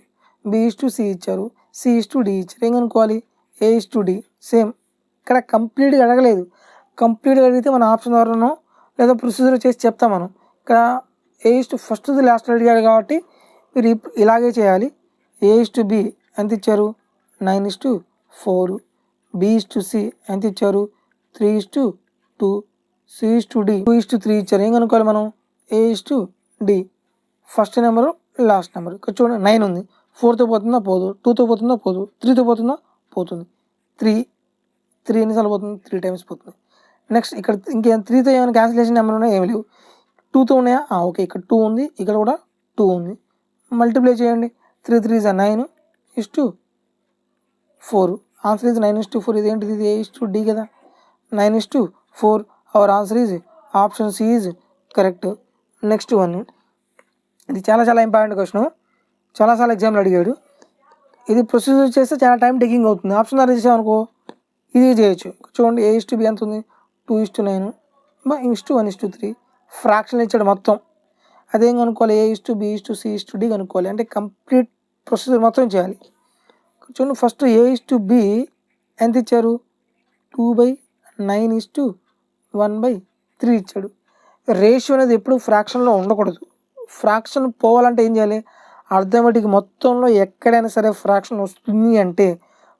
B:C ఇచ్చారు, C:D ఇచ్చారు. ఏం కనుక్కోవాలి, A:D సేమ్. ఇక్కడ కంప్లీట్గా అడగలేదు, కంప్లీట్గా అడిగితే మన ఆప్షన్ ద్వారానో లేదా ప్రొసీజర్ చేసి చెప్తాం మనం. ఇక్కడ ఫస్ట్ది లాస్ట్ అడిగారు కాబట్టి మీరు ఇలాగే చేయాలి. A:B ఎంత ఇచ్చారు, 9:4. B:C ఎంత ఇచ్చారు, 3:2. C:D 2:3 ఇచ్చారు. ఏం కనుక్కోవాలి మనం, A:D first number last number. ఇక్కడ చూడండి 9 ఉంది, 4తో పోతుందా, పోదు. 2తో పోతుందా, పోదు. 3తో పోతుందా, పోతుంది. 3 ఎన్నిసార్లు పోతుంది, 3 టైమ్స్ పోతుంది. నెక్స్ట్ ఇక్కడ ఇంకేం 3తో ఏమైనా క్యాన్సిలేషన్ నెంబర్ ఉన్నాయా, ఏమి లేవు. 2తో ఉన్నాయా, ఓకే, ఇక్కడ 2 ఉంది, ఇక్కడ కూడా 2 ఉంది. మల్టిప్లై చేయండి. 3 3 9:4. ఆన్సర్ ఇది 9:4. ఇది ఏంటిది, ఇది A:D కదా, 9:4. 4. Our answer is option C is correct. Next one, ఇది చాలా ఇంపార్టెంట్ క్వశ్చన్, చాలాసార్లు ఎగ్జామ్లో అడిగాడు. ఇది ప్రొసీజర్ చేస్తే చాలా టైం టేకింగ్ అవుతుంది. ఆప్షన్ ఆర్ చేసామనుకో ఇది చేయొచ్చు. చూడండి A:B ఎంత ఉంది, 2:9, 1:3. ఫ్రాక్షన్ ఇచ్చాడు మొత్తం, అదేం కనుక్కోవాలి, A:B:C:D కనుక్కోవాలి. అంటే కంప్లీట్ ప్రొసీజర్ మొత్తం చేయాలి. చూడండి ఫస్ట్ A:B ఎంత ఇచ్చారు, 2/9:1/3 ఇచ్చాడు. రేషియో అనేది ఎప్పుడు ఫ్రాక్షన్లో ఉండకూడదు. ఫ్రాక్షన్ పోవాలంటే ఏం చేయాలి, అర్థమెటిక్ మొత్తంలో ఎక్కడైనా సరే ఫ్రాక్షన్ వస్తుంది అంటే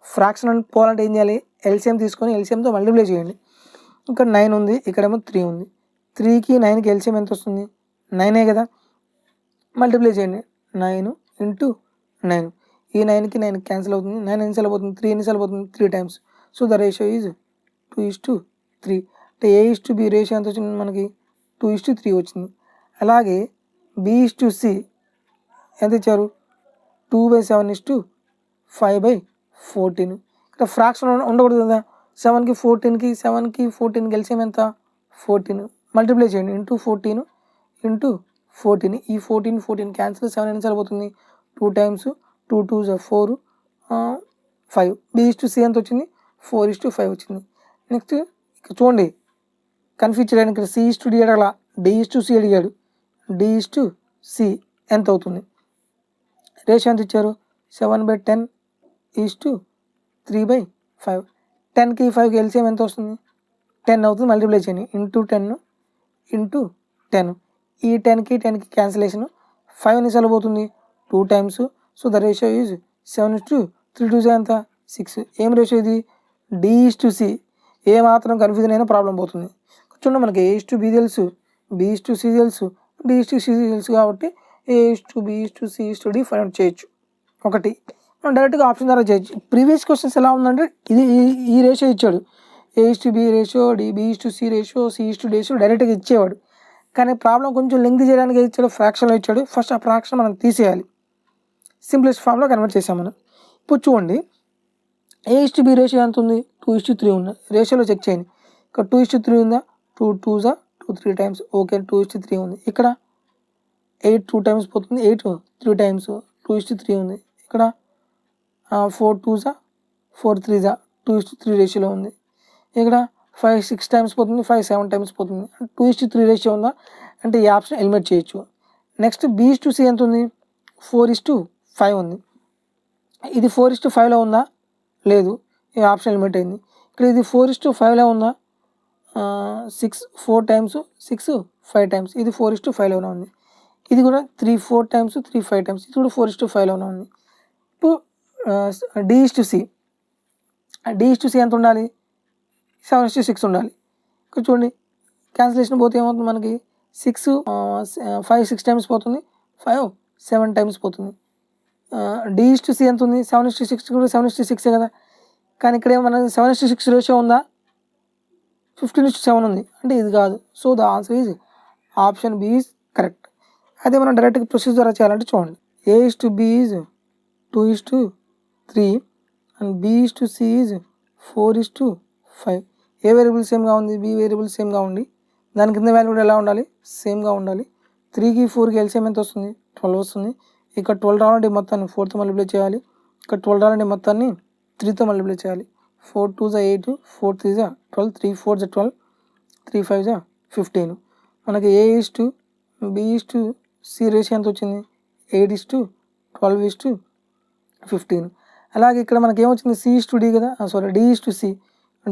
ఫ్రాక్షన్ పోవాలంటే ఏం చేయాలి, ఎల్సిఎం తీసుకొని ఎల్సిఎంతో మల్టిప్లై చేయండి. ఇక్కడ 9 ఉంది, ఇక్కడేమో 3 ఉంది. 3కి 9కి ఎల్సిఎం ఎంత వస్తుంది, 9 కదా, మల్టిప్లై చేయండి. 9 × 9, ఈ 9కి 9 క్యాన్సిల్ అవుతుంది, 9 ఎన్నిసార్లు పోతుంది, 3 ఎన్నిసార్లు పోతుంది, 3 times. So the ratio is 2:3. అంటే A:B రేషియో ఎంత వచ్చింది మనకి, 2:3 వచ్చింది. అలాగే B:C ఎంత ఇచ్చారు, 2/7:5/14. ఇక్కడ ఫ్రాక్షన్ ఉండకూడదు కదా, 7కి 14కి ఎల్సిఎం ఎంత, 14. మల్టిప్లై చేయండి, ×14 × 14. ఈ 14 క్యాన్సిల్, 7 ఎన్నిసార్లు పోతుంది, 2 టైమ్స్, 2 2 = 4, 5. B:C ఎంత వచ్చింది, 4:5 వచ్చింది. నెక్స్ట్ ఇక్కడ చూడండి కన్ఫ్యూజ్ చేయడానికి, ఇక్కడ C:D అడగల, D:C అడిగాడు. D:C ఎంత అవుతుంది, రేషియో ఎంత ఇచ్చారు, 7/10:3/5. 10కి 5కి ఎల్సిఎం ఎంత వస్తుంది, 10 అవుతుంది. మల్టిప్లై చేయండి, ×10. ఈ 10కి క్యాన్సిలేషన్, 5 ఎన్నిసార్లు పోతుంది, 2 times. So the ratio is 7:3 ఎంత, 6. ఏం రేషియో ఇది, D:C. ఏ మాత్రం కన్ఫ్యూజన్ అయినా ప్రాబ్లం పోతుంది. చూడండి మనకి A:B తెలుసు, B:C తెలుసు, D:C తెలుసు కాబట్టి A:B:C:D ఫైండ్ అవుట్ చేయొచ్చు. ఒకటి మనం డైరెక్ట్గా ఆప్షన్ ద్వారా చేయొచ్చు. ప్రీవియస్ క్వశ్చన్స్ ఎలా ఉందంటే ఇది ఈ రేషియో ఇచ్చాడు, A:B ratio, B:C ratio, C:D ratio డైరెక్ట్గా ఇచ్చేవాడు. కానీ ప్రాబ్లం కొంచెం లెంగ్త్ చేయడానికి ఇచ్చాడు, ఫ్రాక్షన్లో ఇచ్చాడు. ఫస్ట్ ఆ ఫ్రాక్షన్ మనం తీసేయాలి, సింప్లెస్ట్ ఫామ్లో కన్వర్ట్ చేసాం మనం. ఇప్పుడు చూడండి A:B రేషియో ఎంత ఉంది, 2:3 ఉంది. రేషియోలో చెక్ చేయండి, ఇక్కడ 2:3 ఉందా, 2 2 2 3 టైమ్స్. ఓకే 2:3 ఉంది. ఇక్కడ 8 2 టైమ్స్ పోతుంది, 8 3 టైమ్స్, 2:3 ఉంది. ఇక్కడ 4 2 4 3 2:3 రేషియోలో ఉంది. ఇక్కడ 5 6 టైమ్స్ పోతుంది, 5 7 టైమ్స్ పోతుంది. 2:3 రేషియో ఉందా అంటే ఈ ఆప్షన్ ఎలిమినేట్ చేయొచ్చు. నెక్స్ట్ B:C ఎంత ఉంది, 4:5 ఉంది. ఇది 4:5లో ఉందా, లేదు, ఈ ఆప్షన్ ఎలిమినేట్ అయింది. ఇక్కడ ఇది 4:5లో ఉందా, 6 4 టైమ్స్, 6 5 టైమ్స్. ఇది 4:5లోనే ఉంది. ఇది కూడా 3 4 టైమ్స్, 3 5 టైమ్స్. ఇది కూడా 4:5లోనే ఉంది. ఇప్పుడు D:C ఎంత ఉండాలి, 7:6 ఉండాలి. ఇక్కడ చూడండి క్యాన్సిలేషన్ పోతే ఏమవుతుంది మనకి, 5 6 టైమ్స్ పోతుంది, 5 7 టైమ్స్ పోతుంది. D:C ఎంత ఉంది, 7:6 కూడా 7:6 కదా. కానీ ఇక్కడ ఏమన్నా 7:6 రేషియో ఉందా, 15:7 ఉంది. అంటే ఇది కాదు. So the answer is option B is correct. అదే మనం డైరెక్ట్గా ప్రొసీజర్ ద్వారా చేయాలంటే చూడండి, A:B is 2:3 and B:C is 4:5. A variable సేమ్గా ఉంది, B వేరియబుల్ సేమ్గా ఉంది. దాని కింద వాల్యూ కూడా ఎలా ఉండాలి, సేమ్గా ఉండాలి. 3కి 4కి ఎల్సిఎం ఎంత వస్తుంది, 12 వస్తుంది. ఇక్కడ 12 రావాలంటే మొత్తాన్ని 4తో మల్టిప్లై చేయాలి. ఇక్కడ 12 రావాలంటే మొత్తాన్ని 3తో మల్టిప్లై చేయాలి. 4 2 8, 4 3 12, 3 4 12, 3 5 15. మనకి A:B:C రేషియో ఎంత వచ్చింది, 8:12:15. అలాగే ఇక్కడ మనకి ఏమొచ్చింది, C:D కదా,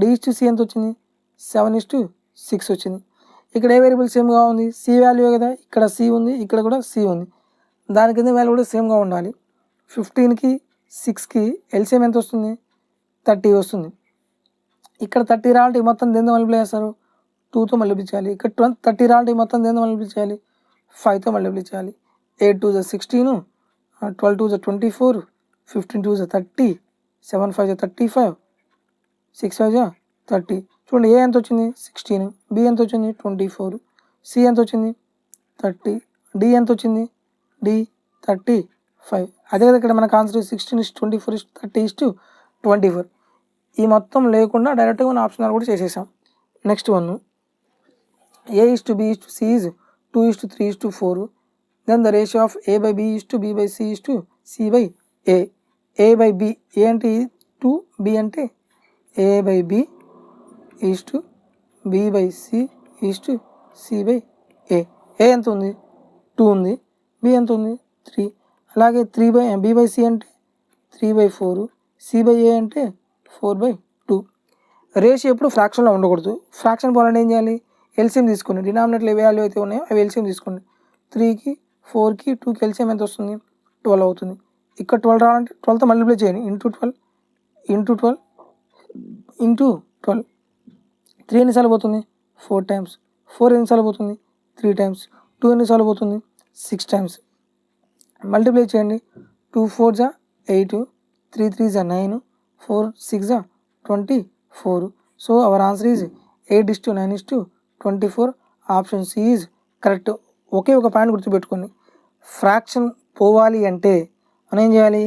D:C ఎంత వచ్చింది, 7:6 వచ్చింది. ఇక్కడ ఏ వేరియబుల్ సేమ్గా ఉంది, C వాల్యూ కదా, ఇక్కడ C ఉంది, ఇక్కడ కూడా C ఉంది. దాని కింద వాల్యూ కూడా సేమ్గా ఉండాలి. 15కి 6కి ఎల్సిఎం ఎంత వస్తుంది, 30 వస్తుంది. ఇక్కడ 30 రావాలంటే మొత్తం దేంతో మల్టిప్లై చేస్తారు, 2తో మల్టిప్లై చేయాలి. ఇక్కడ 30 రావాలంటే మొత్తం దేంతో మల్టిప్లై చేయాలి, 5తో మల్టిప్లై చేయాలి. 8 2 16, 12 2 24, 15 2 30, 7 5 35, 6 5 30. చూడండి, ఏ ఎంత వచ్చింది 16, B ఎంత వచ్చింది 24, C ఎంత వచ్చింది 30, D ఎంత వచ్చింది D 35. అదే కదా ఇక్కడ మనకు ఆన్సర్ 16:24:30:24. ఈ మొత్తం లేకుండా డైరెక్ట్గా మనం ఆప్షన్ కూడా చేసేసాం. Next one A:B:C is 2:3:4. Then the ratio of A/B:B/C is to C/A. A/B A అంటే 2, B అంటే A/B is to B/C is to C/A. A ఎంత ఉంది 2 ఉంది, B ఎంత ఉంది 3. అలాగే B/C అంటే 3/4, C/A అంటే 4/2. రేషియో ఎప్పుడు ఫ్రాక్షన్లో ఉండకూడదు. ఫ్రాక్షన్ పోవాలంటే ఏం చేయాలి, ఎల్సిఎం తీసుకోండి. డినామినేట్లో ఏ వాల్యూ అయితే ఉన్నాయో అవి ఎల్సిఎం తీసుకోండి. 3కి 4కి 2కి ఎల్సిఎం ఎంత వస్తుంది 12 అవుతుంది. ఇక్కడ 12 రావాలంటే 12తో మల్టిప్లై చేయండి. Into 12 into 12. 3 ఎన్నిసార్లు పోతుంది 4 టైమ్స్. 4 ఎన్నిసార్లు పోతుంది 3 టైమ్స్. 2 ఎన్నిసార్లు పోతుంది 6 టైమ్స్. మల్టిప్లై చేయండి. 2 4 8, 3 3 9, 4 6 24. So our answer is 8:9:24. Option C is correct. ఒకే ఒక పాయింట్ గుర్తుపెట్టుకోండి, ఫ్రాక్షన్ పోవాలి అంటే మనం ఏం చేయాలి,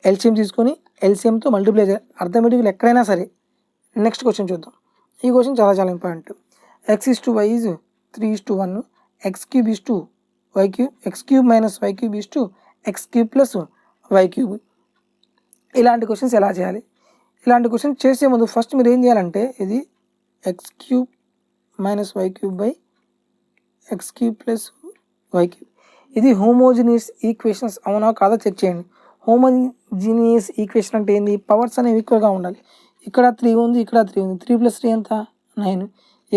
ఎల్సిఎం తీసుకొని ఎల్సిఎంతో మల్టిప్లై చేయాలి. అర్థమెటిక్లు ఎక్కడైనా సరే. నెక్స్ట్ క్వశ్చన్ చూద్దాం. ఈ క్వశ్చన్ చాలా చాలా important. x/y is 3:1, x³ y³ x³ minus y³ x³ plus y³. ఇలాంటి క్వశ్చన్స్ ఎలా చేయాలి? ఇలాంటి క్వశ్చన్ చేసే ముందు ఫస్ట్ మీరు ఏం చేయాలంటే, ఇది x³ minus y³ by x³ plus y³. ఇది హోమోజినియస్ ఈక్వేషన్స్ అవునా కాదో చెక్ చేయండి. హోమోజినియస్ ఈక్వేషన్ అంటే ఏంది, పవర్స్ అనేవి ఈక్వల్గా ఉండాలి. ఇక్కడ 3 ఉంది, ఇక్కడ 3 ఉంది. 3 + 3 ఎంత 9.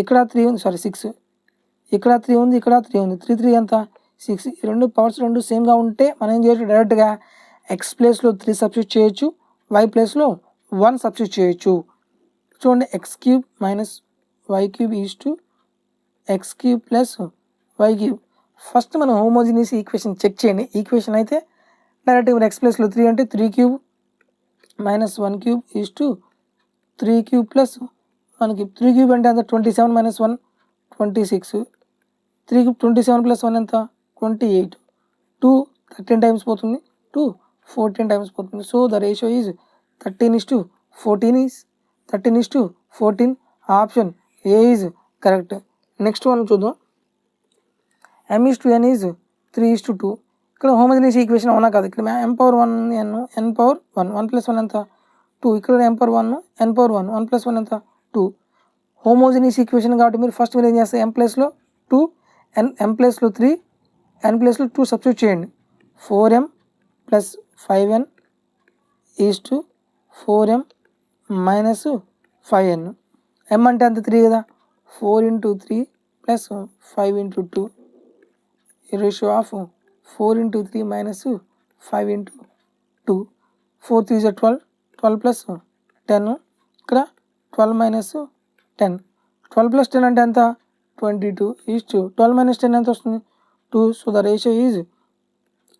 ఇక్కడ 3 ఉంది, 6. ఇక్కడ 3 ఉంది, ఇక్కడ 3 ఉంది. 3 3 ఎంత 6. ఈ రెండు పవర్స్ రెండు సేమ్గా ఉంటే మనం ఏం చేయొచ్చు, డైరెక్ట్గా x ప్లేస్లో 3 సబ్స్టిట్యూట్ చేయొచ్చు, y ప్లేస్లో 1 సబ్స్టిట్యూట్ చేయొచ్చు. చూడండి, x³ minus y³ is to x³ plus y³. First మనం హోమోజినియస్ ఈక్వేషన్ చెక్ చేయండి. ఈక్వేషన్ అయితే డైరెక్ట్గా x ప్లేస్లో 3 అంటే 3³ మైనస్ 1³ ఈజ్ టు 3³ ప్లస్ 1³ 3³ అంటే అంత 27 మైనస్ 1 26. 3³ 27 ప్లస్ 1 ఎంత 28. 2 13 టైమ్స్ పోతుంది, 2 14 టైమ్స్ పోతుంది. So the ratio is 13:14. Option A is correct. Next one చూద్దాం. m/n is 3:2. ఇక్కడ హోమోజినియస్ ఈక్వేషన్ అవునా కాదు. ఇక్కడ m⁴1 n⁴1 1 + 1 ఎంత 2. ఇక్కడ m⁴1 n⁴1 1 + 1 ఎంత 2. హోమోజినియస్ ఈక్వేషన్ కాబట్టి మీరు ఫస్ట్ మీరు ఏం చేస్తారు, m ప్లేస్లో 2 m ప్లేస్లో 3 n ప్లేస్లో 2 సబ్స్టిట్యూట్ చేయండి. 4m plus 5n is to 4m minus 5n. m అంటే అంత 3 కదా, 4 × 3 plus 5 × 2. Ratio of 4 × 3 minus 5 × 2. 4 3 12, 12 plus 10. ఇక్కడ 12 మైనస్ 10. 12 ప్లస్ 10 అంటే ఎంత 22 ఈజ్ టు 12 మైనస్ 10 ఎంత వస్తుంది 2. So the ratio is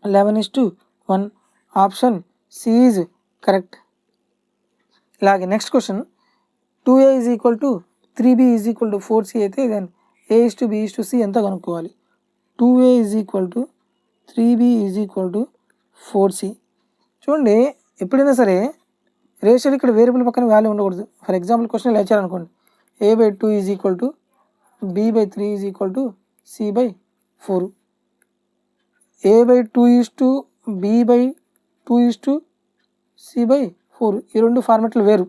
11:1. Option C is correct. ఇలాగే next question, 2a is equal to 3b is equal to 4c అయితే దెన్ a:b:c ఎంత కనుక్కోవాలి. 2a is equal to 3b is equal to 4c. చూడండి, ఎప్పుడైనా సరే రేషియోలు ఇక్కడ వేరియబుల్ పక్కన value ఉండకూడదు. ఫర్ ఎగ్జాంపుల్ క్వశ్చన్ ఇలా ఇచ్చారనుకోండి, a/2 is equal to b/3 is equal to c/4. a/2 is to b/2 is to c/4. ఈ రెండు ఫార్మెట్లు వేరు.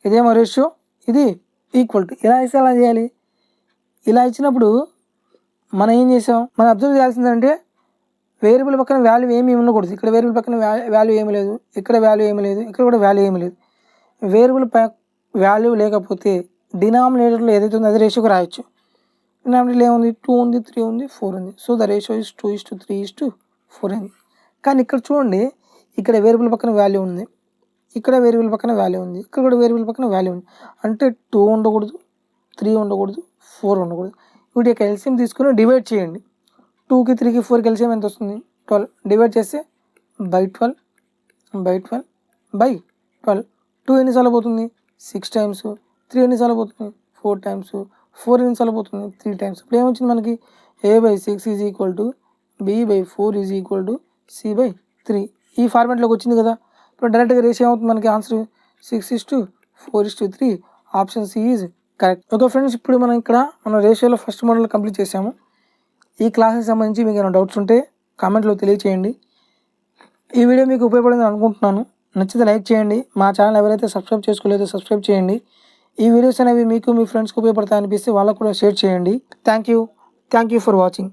ఇదేమో రేషియో, ఇది ఈక్వల్ టు. ఇలా ఇస్తే అలా చేయాలి. ఇలా ఇచ్చినప్పుడు మనం ఏం చేసాం, మనం అబ్జర్వ్ చేయాల్సిందంటే వేరియబుల్ పక్కన వాల్యూ ఏమీ ఉండకూడదు. ఇక్కడ వేరియబుల్ పక్కన వాల్యూ ఏమీ లేదు, ఇక్కడ వాల్యూ ఏమీ లేదు, ఇక్కడ కూడా వాల్యూ ఏమీ లేదు. వేరియబుల్ వాల్యూ లేకపోతే డినామినేటర్లో ఏదైతే ఉందో అది రేషియోకి రాయొచ్చు. డినామినేటర్లో ఏముంది 2 ఉంది, 3 ఉంది, 4 ఉంది. సో ద రేషియో ఈజ్ 2:3:4 అయింది. కానీ ఇక్కడ చూడండి, ఇక్కడ వేరియబుల్ పక్కన వాల్యూ ఉంది, ఇక్కడ వేరియబుల్ పక్కన వాల్యూ ఉంది, ఇక్కడ కూడా వేరియబుల్ పక్కన వాల్యూ ఉంది. అంటే 2 ఉండకూడదు, 3 ఉండకూడదు, 4 ఉండకూడదు. వీటి యొక్క ఎల్సిఎం తీసుకుని డివైడ్ చేయండి. 2కి 3కి 4కి ఎల్సిఎం ఎంత వస్తుంది 12. డివైడ్ చేస్తే /12 /12. 2 ఎన్నిసార్లు పోతుంది 6 టైమ్స్. 3 ఎన్నిసార్లు పోతుంది 4 టైమ్స్. 4 ఎన్నిసార్లు పోతుంది 3 టైమ్స్. ఇప్పుడు ఏమొచ్చింది మనకి, a/6 is equal to b/4 is equal to c/3. ఈ ఫార్మాట్లోకి వచ్చింది కదా. ఇప్పుడు డైరెక్ట్గా రేషియో ఏమవుతుంది మనకి, answer 6:4:3. Option C is correct. Okay friends, ఇప్పుడు మనం ఇక్కడ రేషియోలో ఫస్ట్ మోడల్ కంప్లీట్ చేసాము. ఈ క్లాస్కి సంబంధించి మీకు ఏమైనా డౌట్స్ ఉంటే కామెంట్లో తెలియచేయండి. ఈ వీడియో మీకు ఉపయోగపడిందని అనుకుంటున్నాను. నచ్చితే లైక్ చేయండి. మా ఛానల్ ఎవరైతే సబ్స్క్రైబ్ చేసుకోలేదో సబ్స్క్రైబ్ చేయండి. ఈ వీడియోస్ అనేవి మీకు మీ ఫ్రెండ్స్కి ఉపయోగపడతాయి అనిపిస్తే వాళ్ళకు కూడా షేర్ చేయండి. Thank you for watching.